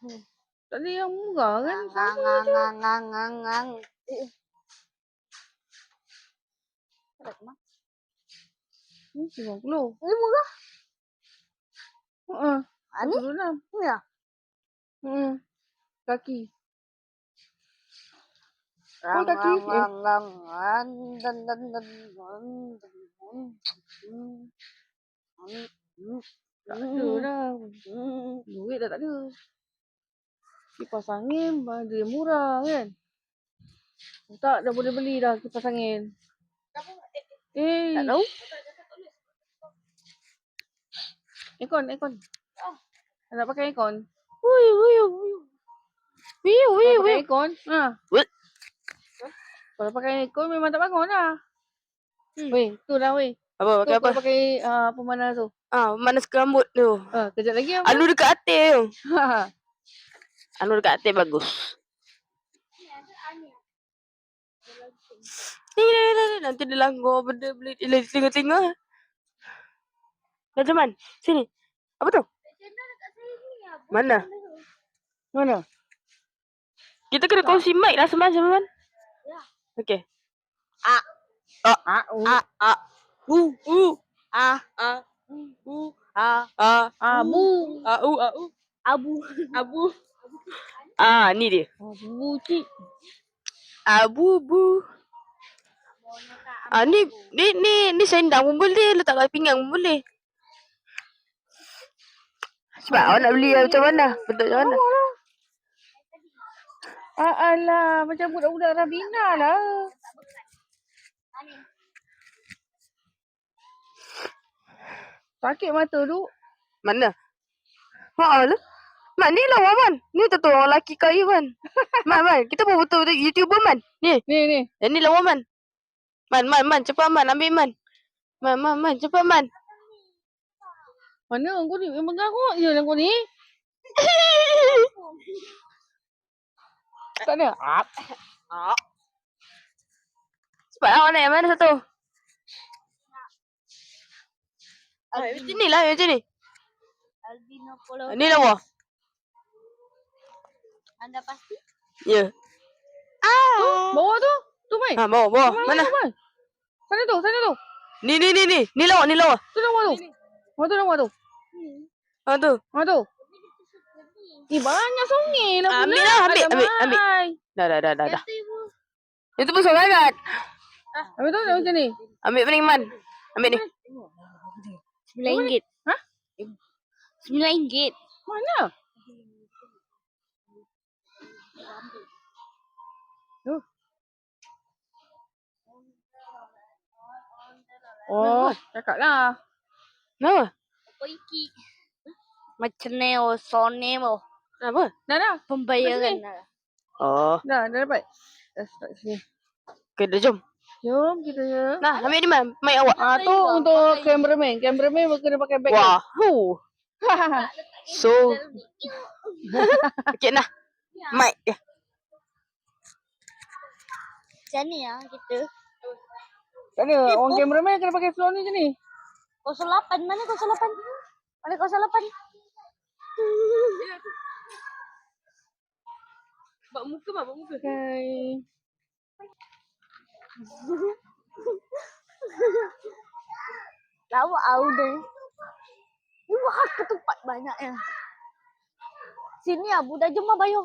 Ni. Tak ada yang murah kan? Ngang. Ni 90. Ini murah. Ni? 46. Ni lah. Kaki. Lang, kaki. Tak ada dah. Duit dah tak ada. Kipas angin dia murah kan? Tak, dah boleh beli dah kipas angin. Tak tahu. Aircon. Nak pakai aircon? Wiu. Pakai aircon? Wait. Kalau pakai aircon memang tak bangun lah. Weh, tu dah weh. Apa? Pakai Tu apa? kau pakai pemanas tu. Manas rambut tu. Kejap lagi apa? Anu dekat atas tu. Anu dekat atas bagus. Ni, nanti dia langgar benda beli tengah-tengah. Jaman, sini. Apa tu? Mana? Kita kena kongsi mic lah semacam. Ya. Okey. Abu. Ni dia. Abu cik. Abu. Ni sendang pun boleh, letak kat pinggang pun boleh. Sebab awak nak beli macam mana? Bentuk macam mana? Alah, macam budak-budak Rabina lah. Sakit mata tu. Mana? Lah. Man, ni lawa man. Ni betul orang lelaki kaya man. Man. Kita pun betul YouTuber man. Ni. Ni lawa man. Man. Cepat man. Ambil man. Man. Cepat man. Mana kau ni? Memang garuk je lah kau ni. Tak ada? Cepat awak naik mana satu? Macam ni lah. Macam ni. Albino Polo. Ni lawa. Anda pasti? Ya. Bawah tu? Tu mai. Bawah. Mana? Sana tu. Ni. Ni lawa. Tu lawa tu. Tu. Banyak sungai lah pula. Ambil lah. Ambil. Dah. Itu pun sangat. Habis tu macam ni. Ambil pening man. Ambil ni. RM9. Ha? RM9. Mana? Cakap lah. Kenapa? Iki. Macam Neo, Sonemo. Kenapa? Dah. Pembayaran. Dah dapat. Dah start sini. Okay, dah jom. Jom kita je. Nah, ambil ni man. Mic awak. Tu untuk cameraman. Cameraman kena pakai bag. Wah. So. Okay, nah. Mic dia. Macam ni lah kita. Tak ada. Orang cameraman kena pakai floor ni je ni. 08. Mana 08? Mana 08? Buat muka. Okay. Lawak Aude. Ni wah ketupat banyaknya. Sini Abu dah jom bayar.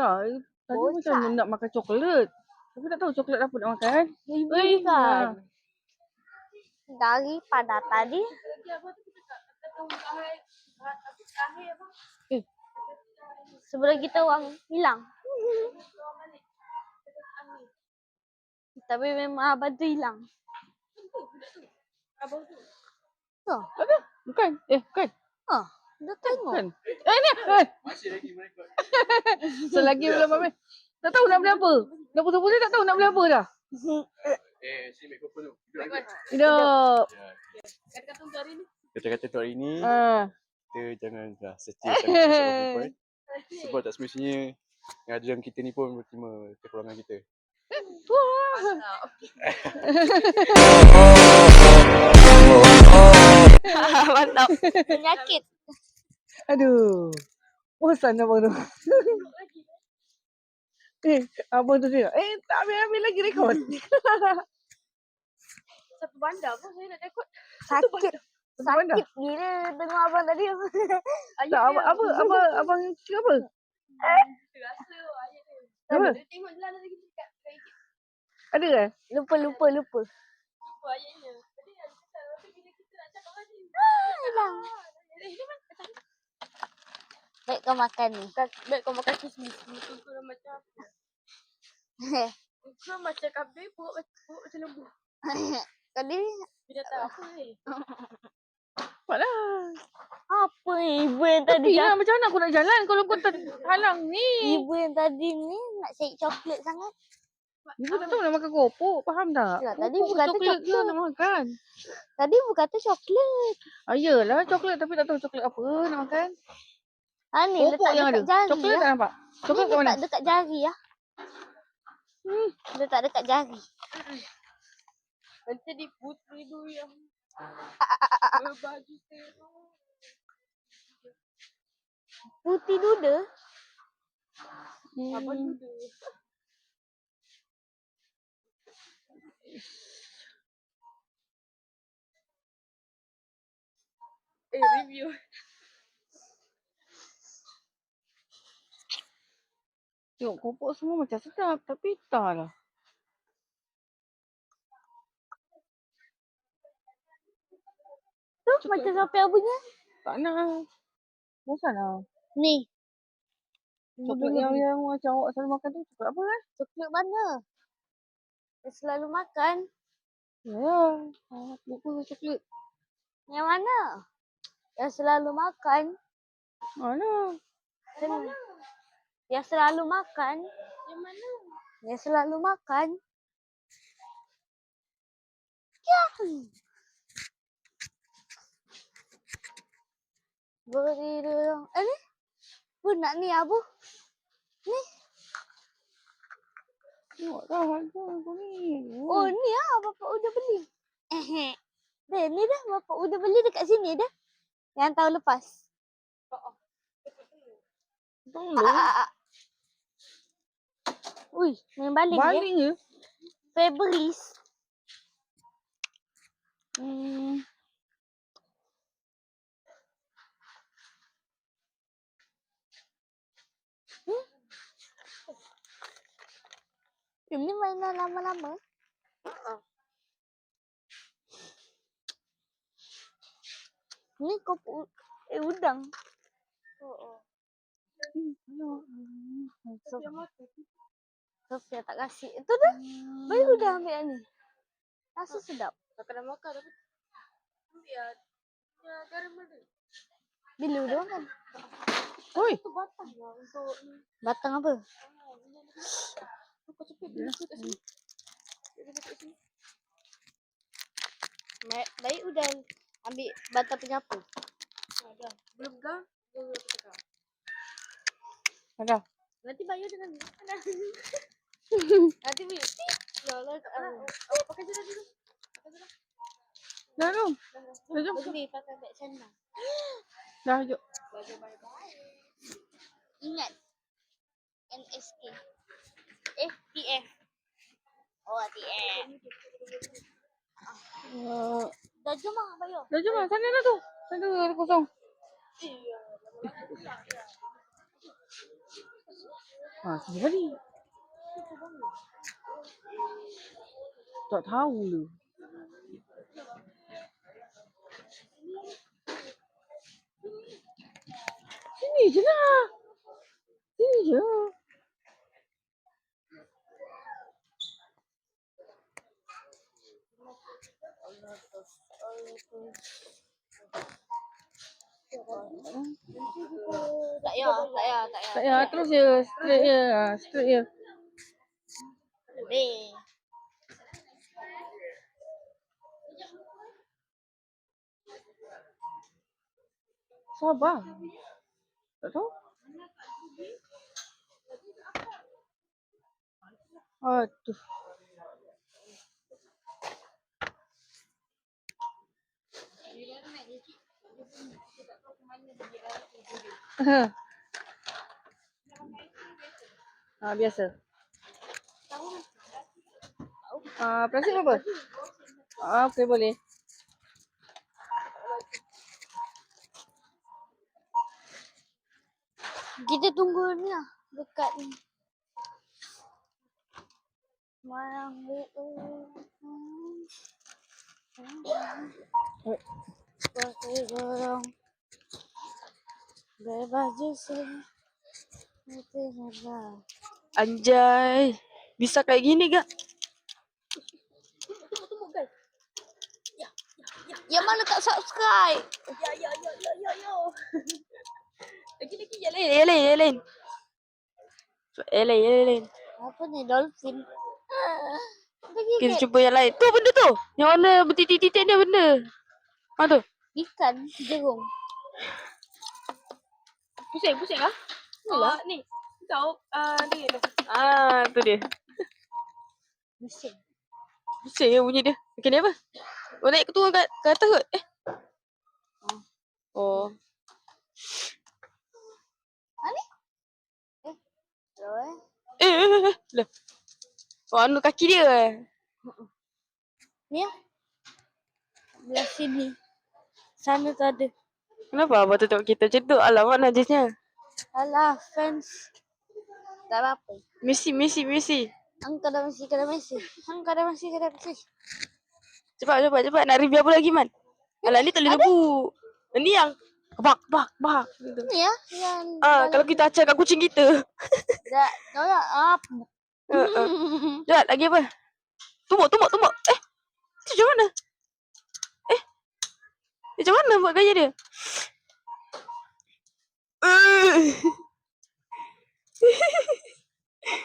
Tak. Tadi Bocah. macam nak makan coklat. Tapi tak tahu coklat apa nak makan. Ibu kan. Daripada tadi. Sebelum kita orang hilang. Tapi memang abang tu hilang. Abang tu. Tak ada. Bukan. Bukan. Dah tengok. Kan? Ni. Masih lagi merekod. Selagi belum habis. Tak tahu nak beli apa. Dah putus-putus tak tahu nak beli apa dah. Sini mikrofon tu. Hidup lagi. Hidup. Ya. Kata-kata untuk hari ni. Kata-kata untuk hari ni, kita janganlah setia sangat dengan seorang perempuan. Sebab tak semestinya yang ada dalam kita ni pun berterima kekurangan kita. Mantap. Penyakit. Aduh. Bosan abang tu. Abang tu dia. Tak ambil lagi rekod. Satu bandar pun saya nak rekod. Sakit. Mana? Sakit gila dengar abang tadi. Tak, abang cakap apa? Terasa ayat dia. Apa? Dia tengok je lah lagi dekat ikut Ada ke? Lupa. ayatnya. Tadi ada cakap tapi bila kita nak cakap lagi. Hilang. Ini mana? Baik kau makan ni. Baik kau makan kismis. Muka kau dah macam apa? Muka macam kambing, perut macam lembu. Tadi Dia tak apa ni. Cepatlah. apa ibu yang tadi Tapi lah macam mana aku nak jalan kalau kau halang ni? Ibu yang tadi ni nak cari coklat sangat. Ibu tak tahu nak makan keropok. Faham tak? Ya, tadi Keropok ibu kata coklat ke coklat. nak makan? Tadi ibu kata coklat. Yelah coklat tapi tak tahu coklat apa nak makan. Ni Keropok letak yang ada. dekat jari Coklat ya. tak nampak? Coklat Ni kat mana? letak dekat jari ya. Letak dekat jari. Nanti di putri tu yang berbaju teruk. Putih duda. Apa tu? Review. Tengok keropok semua macam sedap tapi tak lah. Tu macam siapa yang punya? Tak nak. Bosan lah. Ni. Coklat yang macam awak selalu makan tu coklat apa kan? Coklat mana? Yang selalu makan. Ya. Lupa coklat. Yang mana? Yang selalu makan. Mana? Yang selalu makan. Yang mana? Yang selalu makan. Ya. Beriring. Ni? Bu nak ni Abu. Ni. Tengok dah harga aku ni. Oh ni ah bapak udah beli. Dah ni dah bapak udah beli dekat sini dah. Yang tahun lepas. Tolong. Ui, main baling Baling je. Febris. Ini mainan lama-lama. Ni kopi udang. Sofia tak kasih. Itu dah. Baru dah ambil yang ni. Rasa sedap. Tak kena makan tapi. Biar. Ya, garam ada. Bila udah makan? Oi. Itu batang lah untuk ni. Batang apa? Kau cepet dulu kat sini. Baik udah ambil batang penyapu. Dah. Belum kah? Belum kah? Ada. Nanti bayar dengan ni. Nanti bayar. Lolos. Pakai je dulu. Dah tu. Dah jom. Beli pakai beg sandal. Dah jom. Ingat. NSK. TF. Oh, TF. Dah jom lah bayar. Dah jom lah. Sana dah tu. Sana ada kosong. Sini kali. Tak tahu lu. Sini je lah. Sini je. Tak payah, tak payah, tak Tak payah. payah, terus je. Straight je. Straight je. Lebih. Sabar. Tak tahu. Aduh. Biasa. Plastik berapa? Okey, boleh. Kita tunggu ni lah. Dekat ni. Marang pakai gorong. Berbaju sini. Anjay. Bisa kayak gini gak? Yang mana tak subscribe? Lagi yang lain. Yang lain. Apa ni dolphin? Kita cuba yang lain. Tu benda tu. Yang warna bertitik-titik ni benda. Tu. Ikan jerung. Pusing lah. Ni. Tahu ni tu. Tu dia. Mesin. Bising ya bunyi dia. Okey ni apa? Oh naik turun kat atas kot. Oh. Hello Lah. Oh anu kaki dia Ni ya. Belah sini. Sana tu ada. Kenapa abang tu tengok kita macam tu? Alamak najisnya. Alah, fans. Tak apa-apa. Messi. Angka dah masih, kau dah masih. Angka dah masih, kau dah masih. Cepat. Nak review apa lagi man? Alah ni telur lembu. Ni yang bak. Gitu. Ni ya, yang Kalau kita acak kat kucing kita. dah, kau dah apa? Jat, lagi apa? Tumbuk. Itu macam mana? Macam mana buat gaya dia?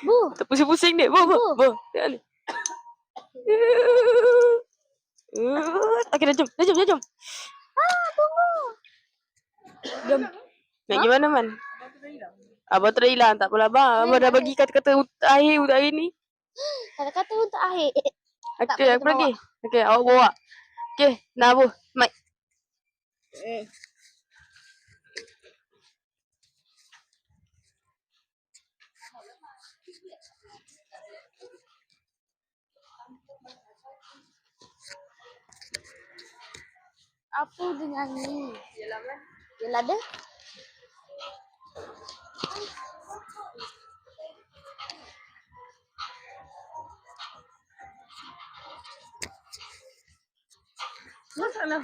Bu, Tak pusing-pusing dia. Bu. Tengok ni. Okey, dah jom. tunggu. Jom. Nak gimana man? Abang tu dah hilang. Tak apalah bang. Abang dah bagi kata-kata akhir untuk hari ni. Kata-kata untuk akhir. Tak Okey, boleh apa lagi? Okey, awak bawa. Okey, nak apa? Mic. Apa dia nyanyi? Yelah ada. Masalah.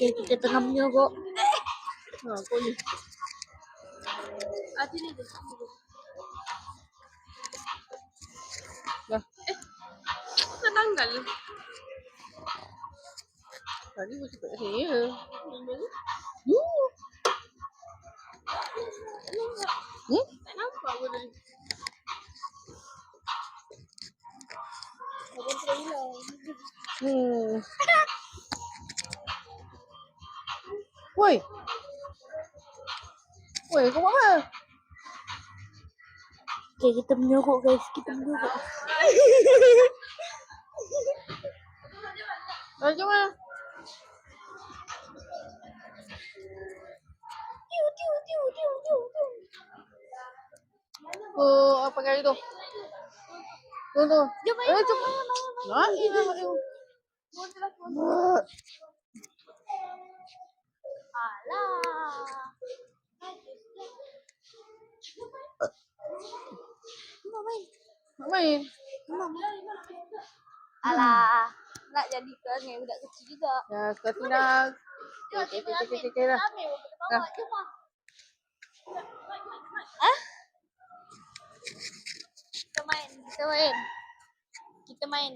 Okay, kita tengah menyogok. Boleh. Sini je. Dah. Nak tanggal. Tadi pun cepat kat sini je. Tak nampak pun tadi. Woi, kau buat apa? Okay, kita menyogok guys. Kita menyogok. Macam mana? Apa kali tu? Tu. Jom Jom. Alah. Main. Alah. nak jadikan ni budak kecil juga. Ya, sudah tinggal. Okay lah. Ambil boleh bawa je mah. Ah? Kita main.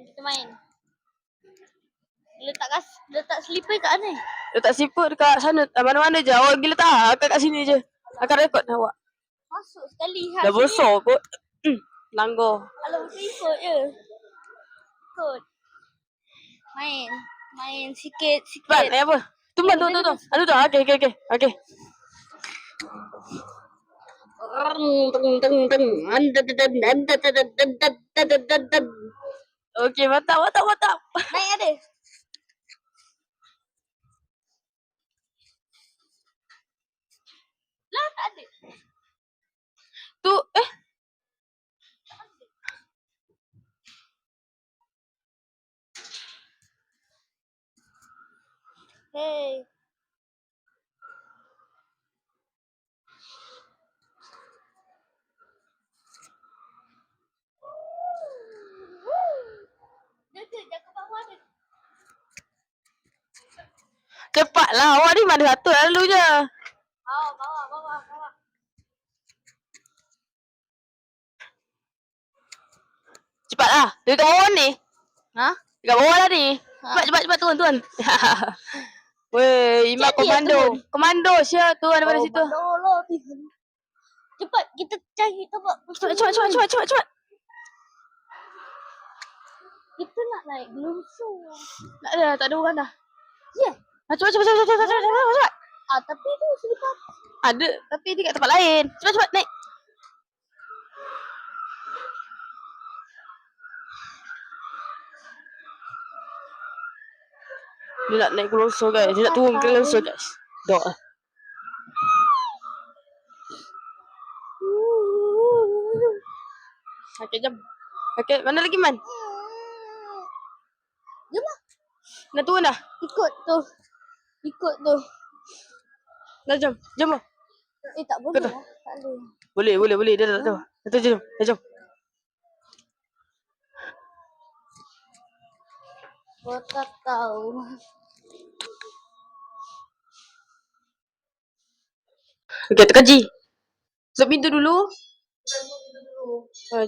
Letak slipper kat mana? Letak siput dekat sana. Mana-mana je. Awak pergi letak. Kat sini je. Akan rekod awak. Masuk sekali. Dah besar kot. Langgar. Kalau ikut je. Ikut. Main sikit. Cepat, naik apa? Tumban tu. Aduh tu. Okey. Okey, mantap. Naik ada. Lah tak ada. Tu, Hey. Dia jaga bawah dia. cepatlah. Awak ni mana satu lalu je. Bawah. Cepatlah. Dia dekat bawah ni. Ha? Dekat bawah lah ni. Cepat turun. Weh, Imak Jadi ya, komando. turun. Komando Syah turun daripada situ. Tolong. Cepat kita cari tempat. Cepat. Kita nak naik gelongsong. Tak ada orang dah. Ya. Cepat. Tapi tu selipar. Ada, tapi dia kat tempat lain. Cepat naik. Dia nak naik gelongsong guys. Dia nak turun ke gelongsong guys. Dok. Okey, jom. Okey, mana lagi Man? Jom lah. Nak turun dah? Ikut tu. Dah jom. Jom lah. Tak boleh Betul. lah. Tak boleh. Boleh. Dia tak tahu. Betul jom. Jom. Gua tak tahu. Okey, tekan G. Tutup pintu dulu.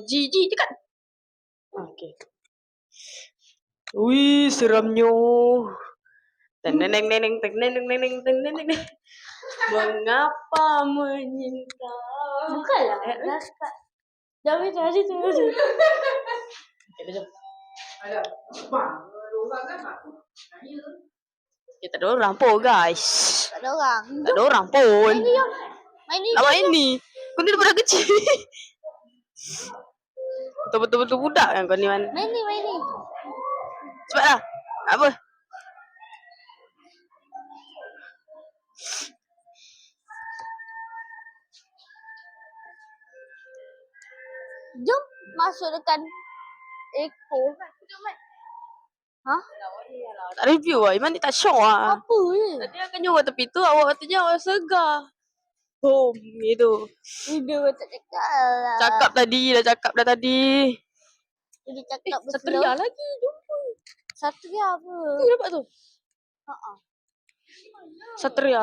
G tekan. Okey. Wih, seramnya. Teneng. Mengapa menyinta? Bukanlah. Dah cari tu. Okey, jom. Okay, tak ada orang pun guys. Tak ada orang. Tak ada orang pun. Main ni. Awak ini. Kau ni daripada kecil. Betul-betul budak kan kau ni Man. Main ni. Cepatlah. Apa? Jom masuk dekat Eko. Ha? Tak review lah. Iman ni tak show lah. Apa je? Tadi akan nyuruh tepi tu. Awak katanya awak segar. Boom. Gitu. Dia tak cakap lah. Cakap dah tadi. Dia cakap Satria lagi. Jumpa. Satria apa? Tu dapat tu. Satria.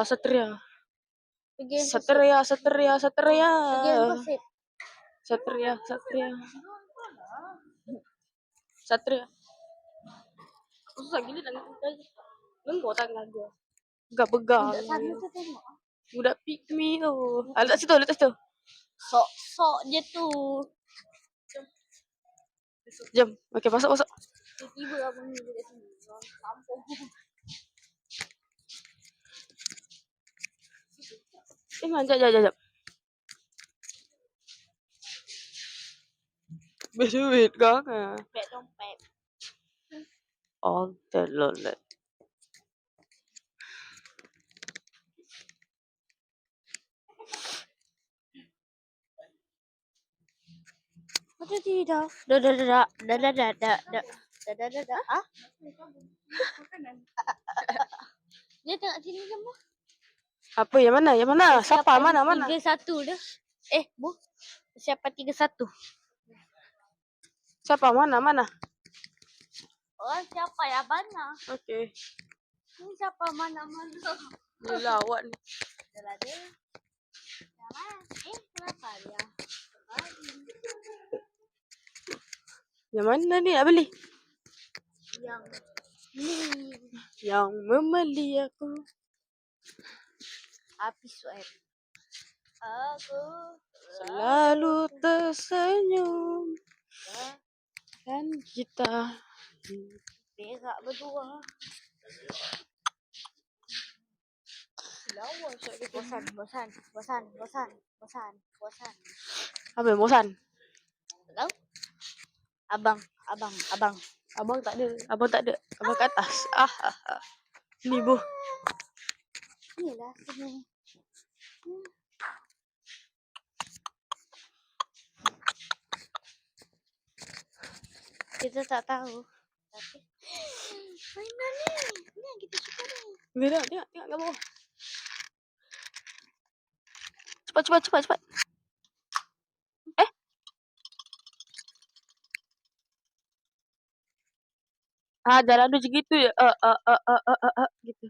Pergi Satria. Satria. Susah gila nak lenggor tangan dia. Pegang. Dekat sana tu tengok. Budak pick me tu. Letak situ. Sok je tu. Jom. Okey, masuk. Tiba-tiba abang ni dekat sini. Kampung. Man, jap. Berduit kau kan? Beg dompet. Oh, terlolet. Ada tidak? Dah. Ah? Dia tengok sini je mah. Apa yang mana? Siapa mana? 31 dah. Bu. Siapa 31? Siapa mana? Orang siapa yang mana? Okey. Ni siapa mana-mana? Yelah awak ni. Adalah dia. Yang mana? Kenapa dia? Yang mana ni nak beli? Yang ni. Yang membeli aku. Api sweat. Aku Selalu tersenyum. Dan kita berak berdua. lawa saya Bosan. Apa yang bosan? Tahu? Abang. Abang tak ada. Abang kat atas. Ni bu. Inilah sini. Kita tak tahu. Tapi mainan ni. Ni yang kita suka ni. Tengok kat bawah. Cepat. Jalan tu macam gitu je. Gitu.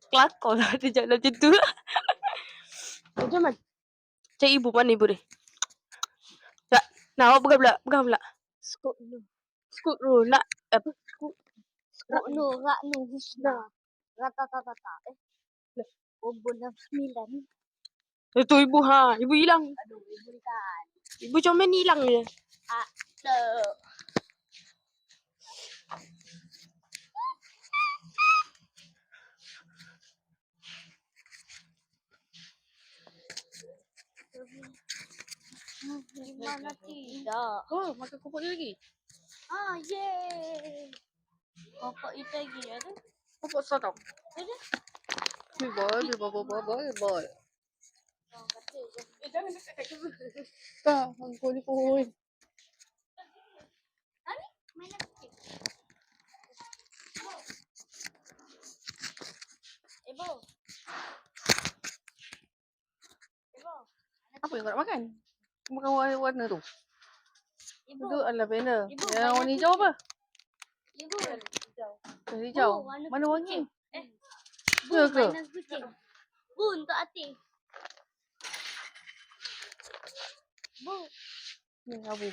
Kelakar lah dia jalan macam tu. Macam mana? Cik ibu, mana ibu dia? Tak. Nak awak pegang pula. Skop dulu. Skut dulu. Nak apa? Skop dulu. Rak nu. Husna. Rata-tata. Bobon 69. Itu ibu Ibu hilang. Aduh, ibu kan. Ibu cuma main hilang je. Tuh. Mana tidak? Oh, makan kopok ni lagi. Yeay. Bapak itu lagi ada. Kopok sotong. Ada. Bol. Orang kata je. Jangan dekat kat kamera. Tak, angkau ni pun. Ani, mainan kecil. Ibu. Apa yang kau nak makan? Kau makan warna tu. Ibu. Itu adalah banner. Ibu, Yang banyak warna hijau apa? Ibu. Warna hijau. Oh, warna Mana wangi? kucing. Bu, Ya ke? mainan kucing. Bu, untuk Atik. Bu. Ni abu.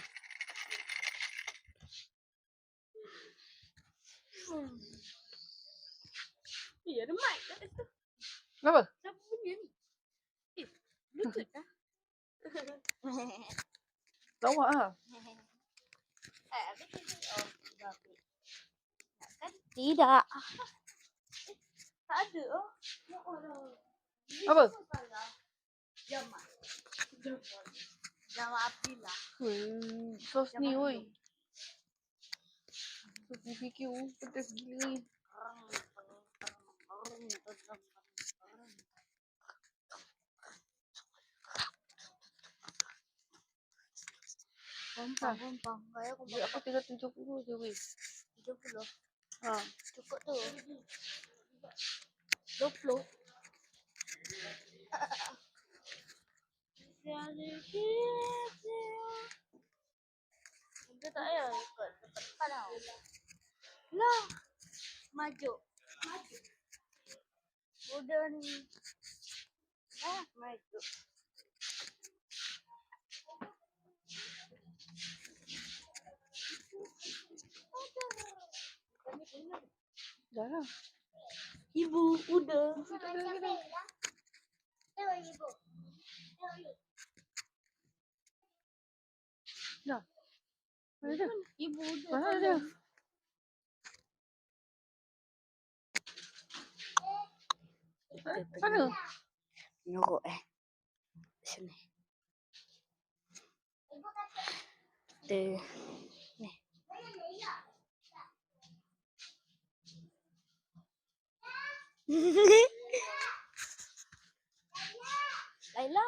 Ada mic kat situ. Kenapa? Siapa punya ni? Bluetooth lah. Lawak lah. Tidak. Tak ada. Ya Allah. Apa? Jamak. Nama api lah. Sos ni woi. Sos BBQ. Pedas gila ni. Pompang. Kayak aku Aku tinggal 70 je weh. 70. Ha. Cukup tu. 20. Kita tak payah ikut depan tau. Lah. Maju. Udah ni. Maju. Dah lah. Ibu, udah. Dah. Mana dia? Ibu udah. Mana dia? Mana? Nyuruk sini. Ni. Laila.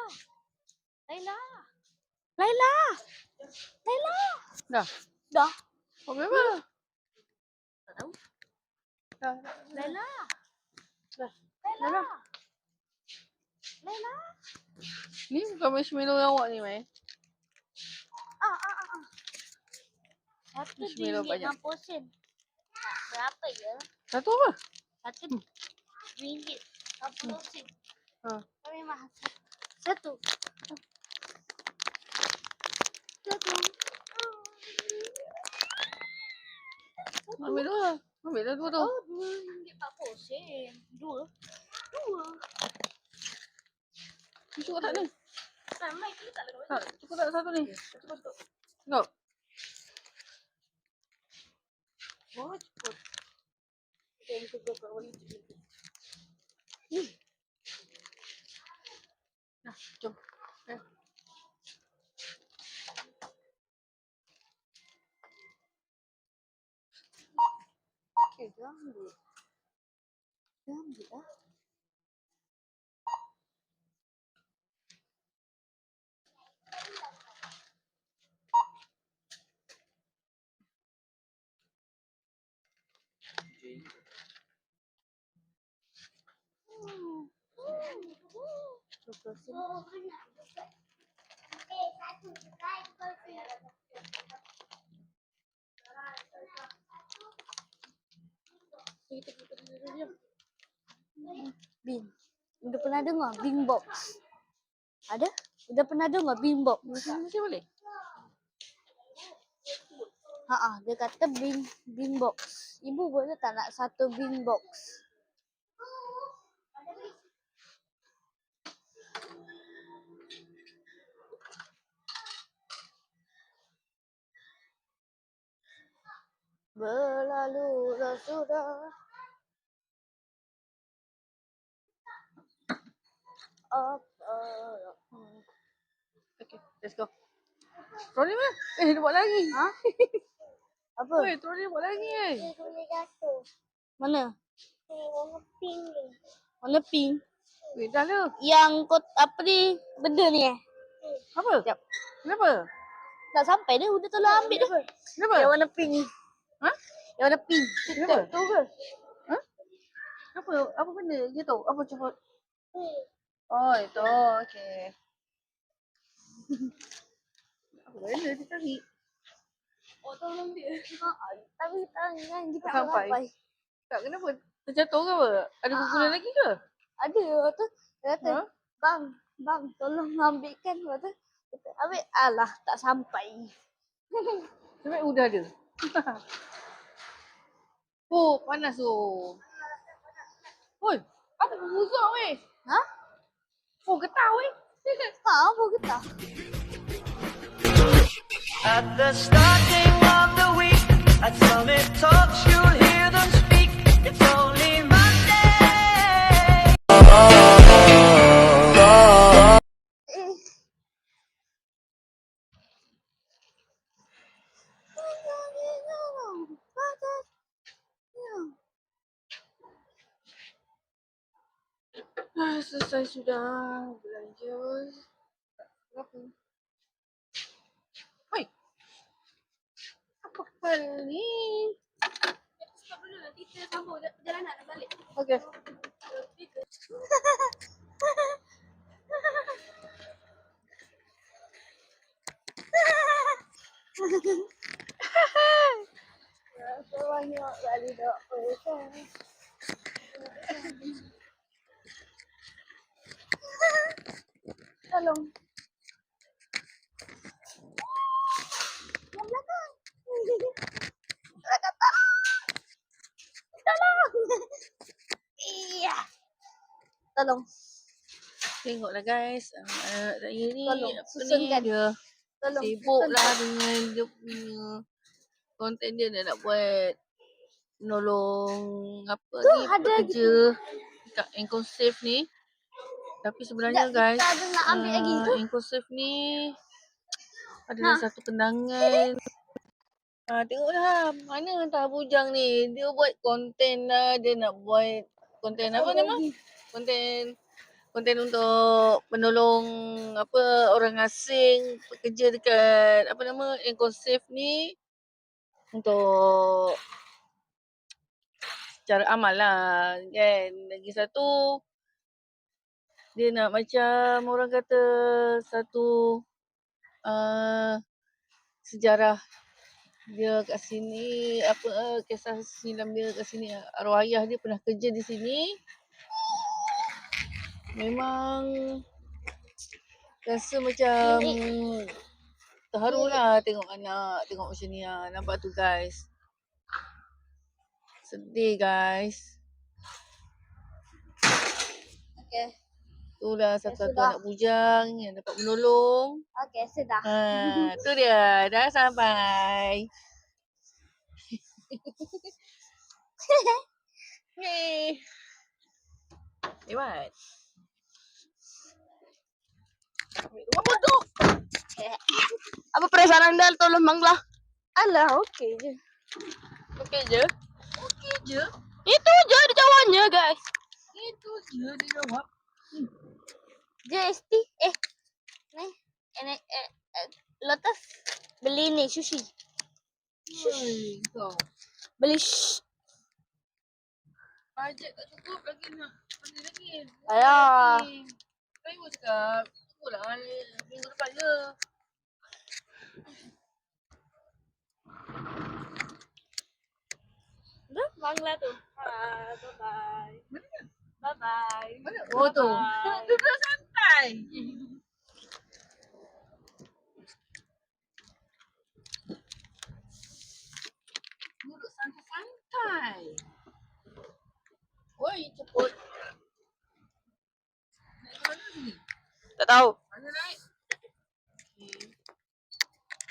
Dah. Dah. Apa apa? Tak tahu. Dah. Laila. Dah. Laila. Ni bukan marshmallow yang awak ni, Mai. Marshmallow banyak. RM1.60. Berapa ya? Satu apa? RM1.60. Ha. Tapi mahal. Satu. Ambil dua. Ambil dah dua tu. Oh, RM2.40. Dua. Cukup tak ni? Ramai ke tak lah? Tak, cukup tak satu ni? Cukup. Cukup. Oh, cukup. Okay, cukup kat wali. Nah, jom. Okay, dia ambil. Dia ambil lah. Bin. Udah pernah dengar Bing Box? Ada? Udah pernah dengar Bing Box? Mesti boleh? Dia kata Bing Box. Ibu boleh tak nak satu Bing Box? Berlalulah sudah. Okay, let's go. Troli mana? Dia buat lagi. Ha? Apa? Oi, troli buat lagi Mana? Mana pink? Weh, dah lah. Yang apa ni? Benda ni Apa? Sekejap. Kenapa? Tak sampai dah. Udah tolong ambil dah. Kenapa? Yang warna pink ni. Ha? Yang warna pink. Kenapa? Tu ke? Ha? Apa benda? Dia tahu. Apa cuba? Oh, itu. Okay. Apa benda dia tarik? Oh, tolong dia. Tapi tangan kita Tak tak sampai. sampai. Tak, kenapa? Terjatuh ke apa? Ada guna lagi ke? Ada. Lepas tu dia kata, Ha? bang, tolong ambilkan. Lepas tu kita ambil. Alah, tak sampai. Sebab udah ada. Oh, panas tu. Oi, apa busuk weh? Ha? Oh, getah weh. Apa kita? At the starting of the week, at Summit Talks, you'll hear them speak. It's only Monday. Selesai sudah belanja. Berapa? Hoi. Apa hal ni? Stop dulu, nanti kita sambung perjalanan nak balik. Okey. Banyak kali dah. Tolong. Yang belakang. Tolong. Iya. Tolong. Tengoklah guys, anak saya ni Tolong, apa ni susunkan. dia Tolong. sibuklah dengan dia punya konten dia nak buat menolong apa Tu ni ada pekerja kat Inclusive ni. Tapi sebenarnya Sekejap, guys, kita ada nak ambil lagi tu. Inclusive ni adalah satu kenangan. Tengoklah mana entah bujang ni. Dia buat konten lah. Dia nak buat konten apa nama? Konten untuk menolong apa orang asing bekerja dekat apa nama Inclusive ni untuk secara amal lah kan. Lagi satu dia nak macam orang kata satu sejarah Dia kat sini, apa kisah silam dia kat sini. Arwah ayah dia pernah kerja di sini. Memang rasa macam terharu lah tengok anak, tengok macam ni lah. Nampak tu guys. Sedih guys. Okay. Itulah satu-satu sudah. anak bujang yang dapat menolong. Okay, sudah. Tu dia, dah sampai. Yeay. Hebat. Apa tu? Apa perasaan anda tolong Mangla? Alah, okey je. Okey je? Okey je. Itu je ada jawabannya guys. Itu je dia jawab. JST. Lotus. Beli ni, sushi. Oi, kau. Beli Bajet tak cukup lagi nak. Beli lagi. Alah. Kan ibu cakap, tunggulah minggu depan je. Dah, Mangla tu. Bye-bye. Bye-bye. Mana? Oh tu. Duduk santai. Duduk santai-santai. Oi, ceput. Naik ke mana sini? Tak tahu. Mana naik? Okay.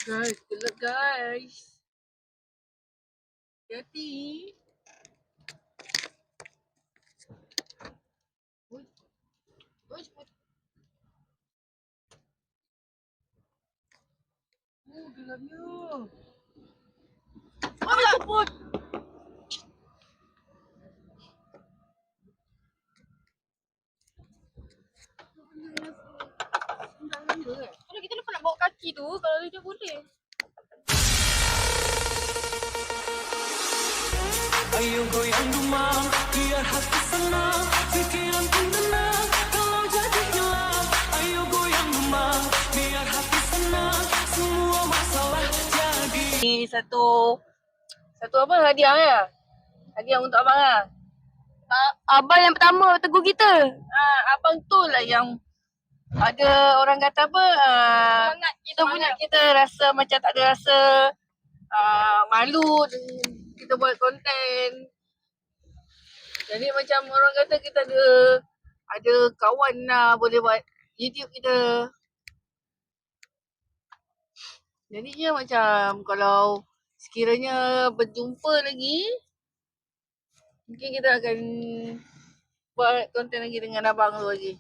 Guys, good luck guys. Hati-hati. Oi. Oi, ceput. Oh, gelapnya. Oh, ceput. Kalau kita lupa nak bawa kaki tu, kalau dia boleh. Ayo goyang dumang, biar hati senang, pikiran pun tenang, kalau jadi hilang. Ayo goyang dumang, biar hati senang, semua masalah jadi. Ni satu apa hadiah ya? Hadiah untuk abang lah. Abang yang pertama tegur kita. Abang tu lah yang ada orang kata apa? Kita rasa macam tak ada rasa malu dengan kita buat konten. Jadi macam orang kata kita ada kawan lah boleh buat YouTube kita. Jadinya macam kalau sekiranya berjumpa lagi, mungkin kita akan buat konten lagi dengan abang tu lagi.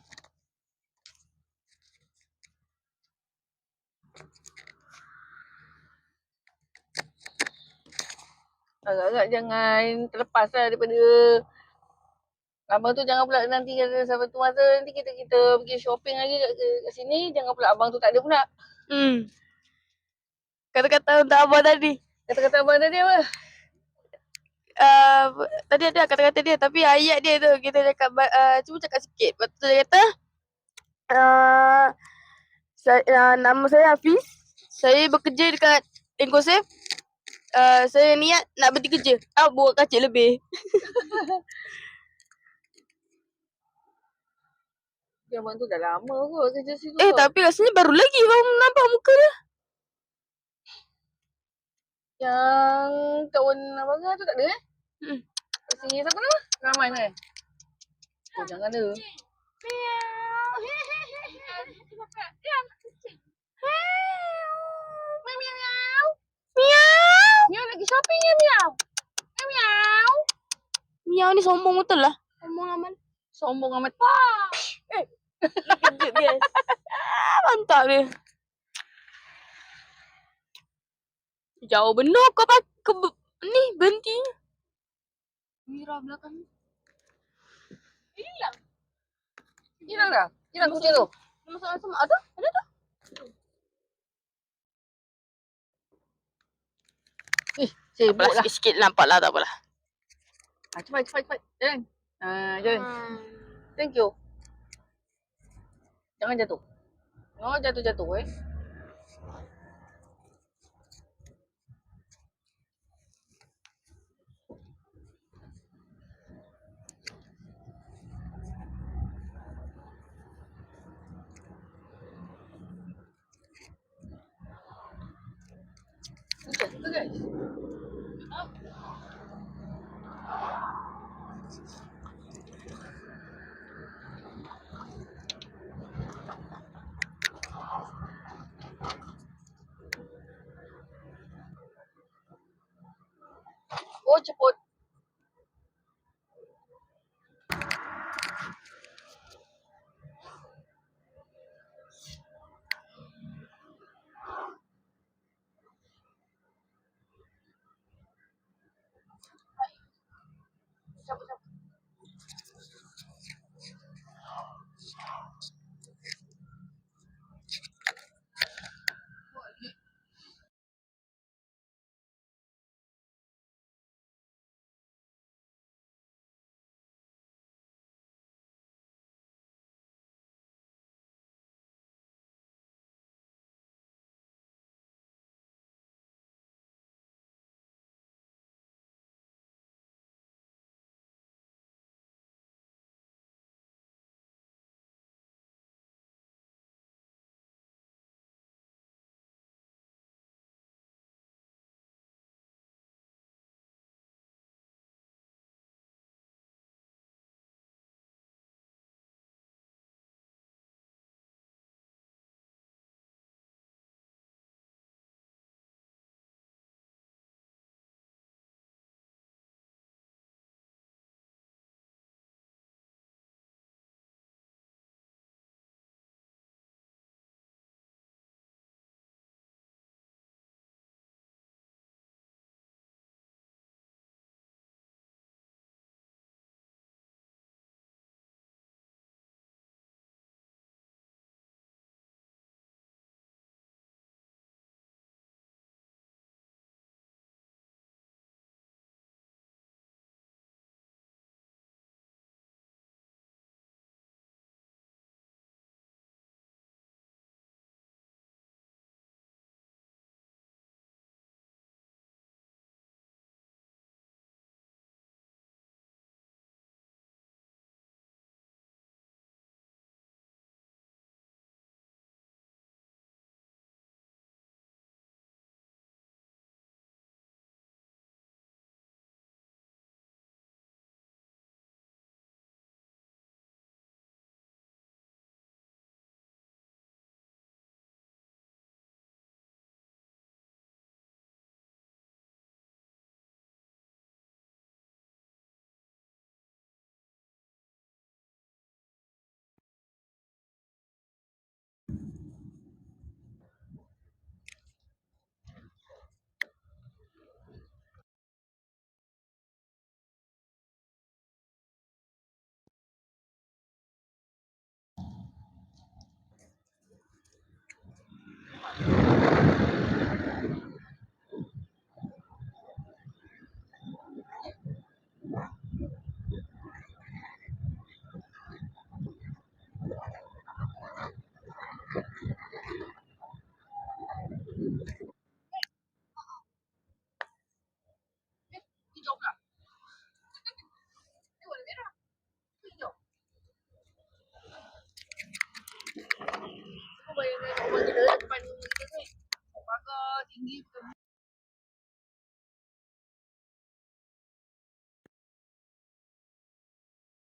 Agak-agak jangan terlepas lah daripada abang tu. Jangan pula nanti kata satu masa nanti kita pergi shopping lagi kat sini, jangan pula abang tu tak ada pula. Kata-kata untuk abang tadi. Kata-kata abang tadi apa? Tadi ada kata-kata dia, tapi ayat dia tu kita cakap, cuba cakap sikit. Lepas tu dia kata, nama saya Hafiz. Saya bekerja dekat Incosave. Saya niat nak berhenti kerja. Buat kacik lebih. Abang tu dah lama kot kerja situ. Tapi rasanya baru lagi bang nampak muka dia. Yang kawan abang tu tak ada Kat sini siapa nama? Rahman kan? Oh jangan ada. Miau lagi shopping ya Miau. Miau. Miau ni sombong betul lah. Sombong amat. Kejut dia. Mantap dia. Jauh benar kau ni berhenti. Mira belakang ni. Hilang dah? Hilang kunci tu? Masalah sama ada tak? Sibuk lah. Sikit nampak lah, tak apalah. Cepat. Jalan. Jalan. Thank you. Jangan jatuh. Jatuh Betul guys. Oh ceput. Hijau pula. Ni warna merah. Hijau. Kau bayangkan rumah kita depan rumah kita ni. Pagar tinggi betul.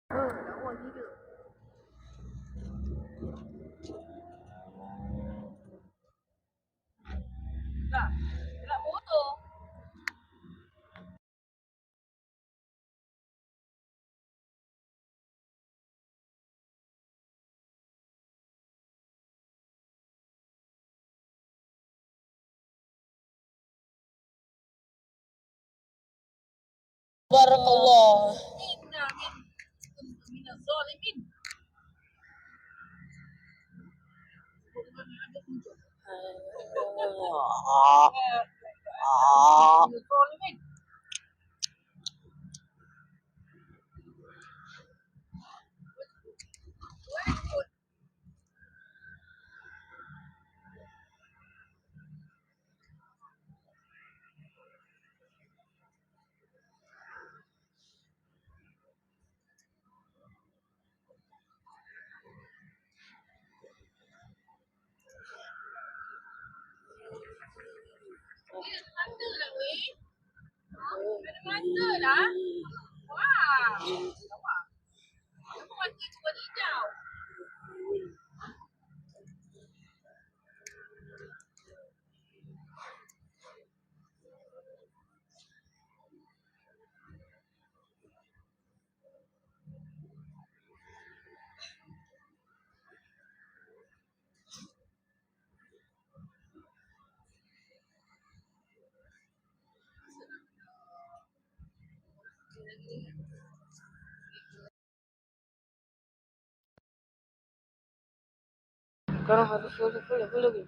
Lawa gila. Dah. Gelap motor. Barakallah. Minna min. Minna zalimin. Bukan ada tunjuk. Minna zalimin. mata dah. Wah. Nampak? Nampak mata tu warna hijau. Korang harus follow lagi.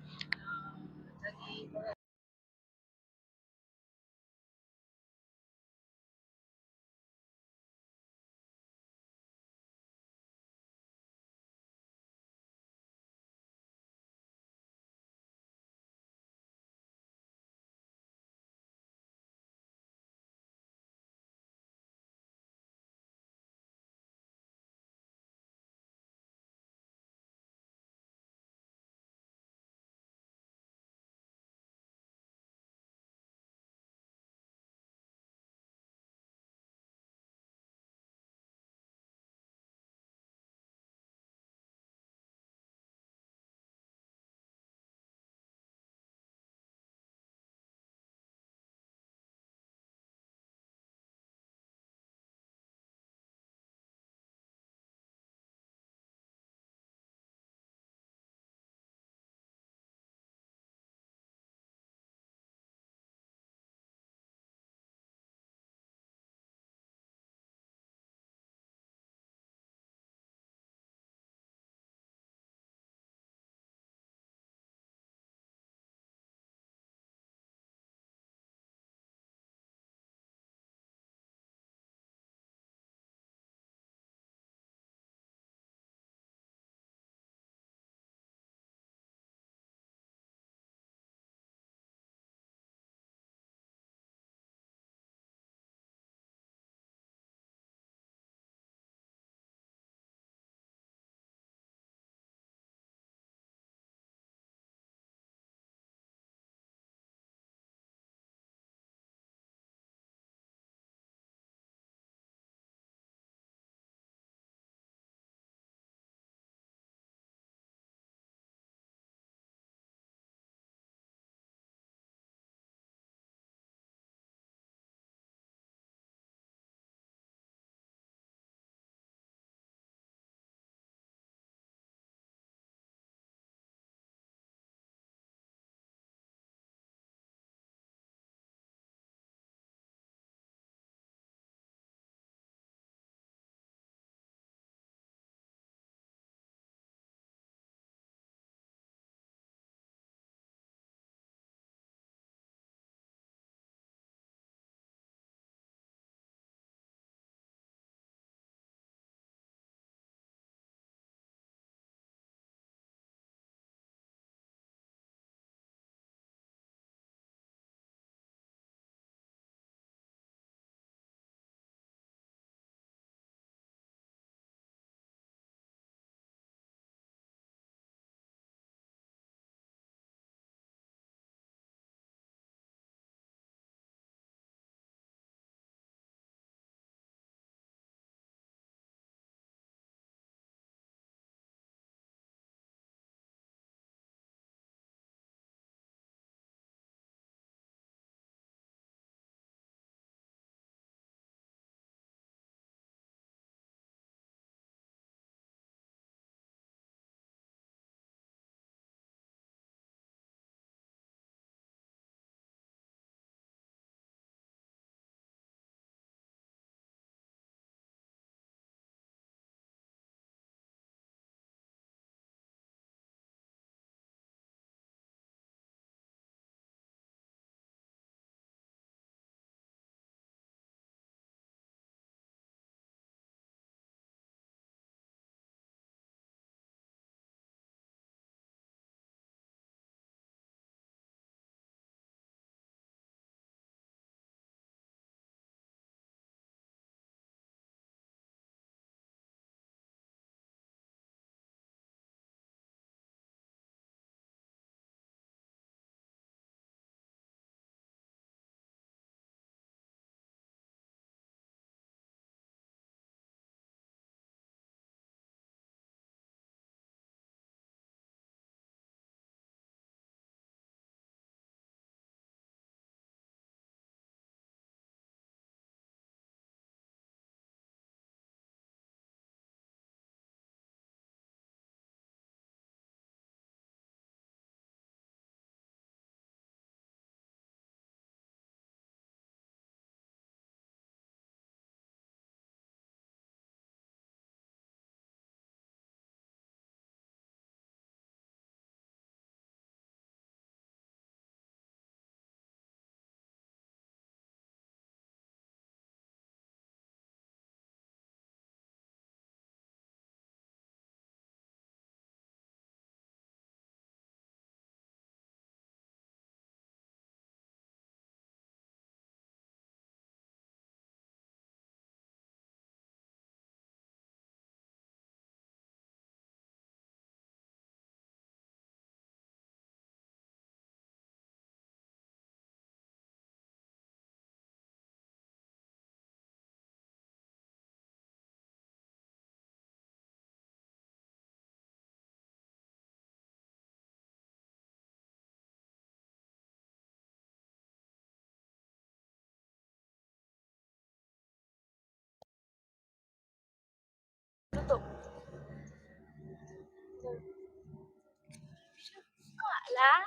Ya.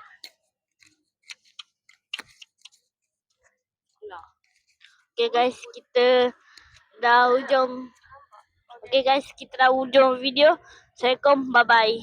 Okay guys, kita dah ujung. Okay guys, kita dah ujung video. Assalamualaikum, bye bye.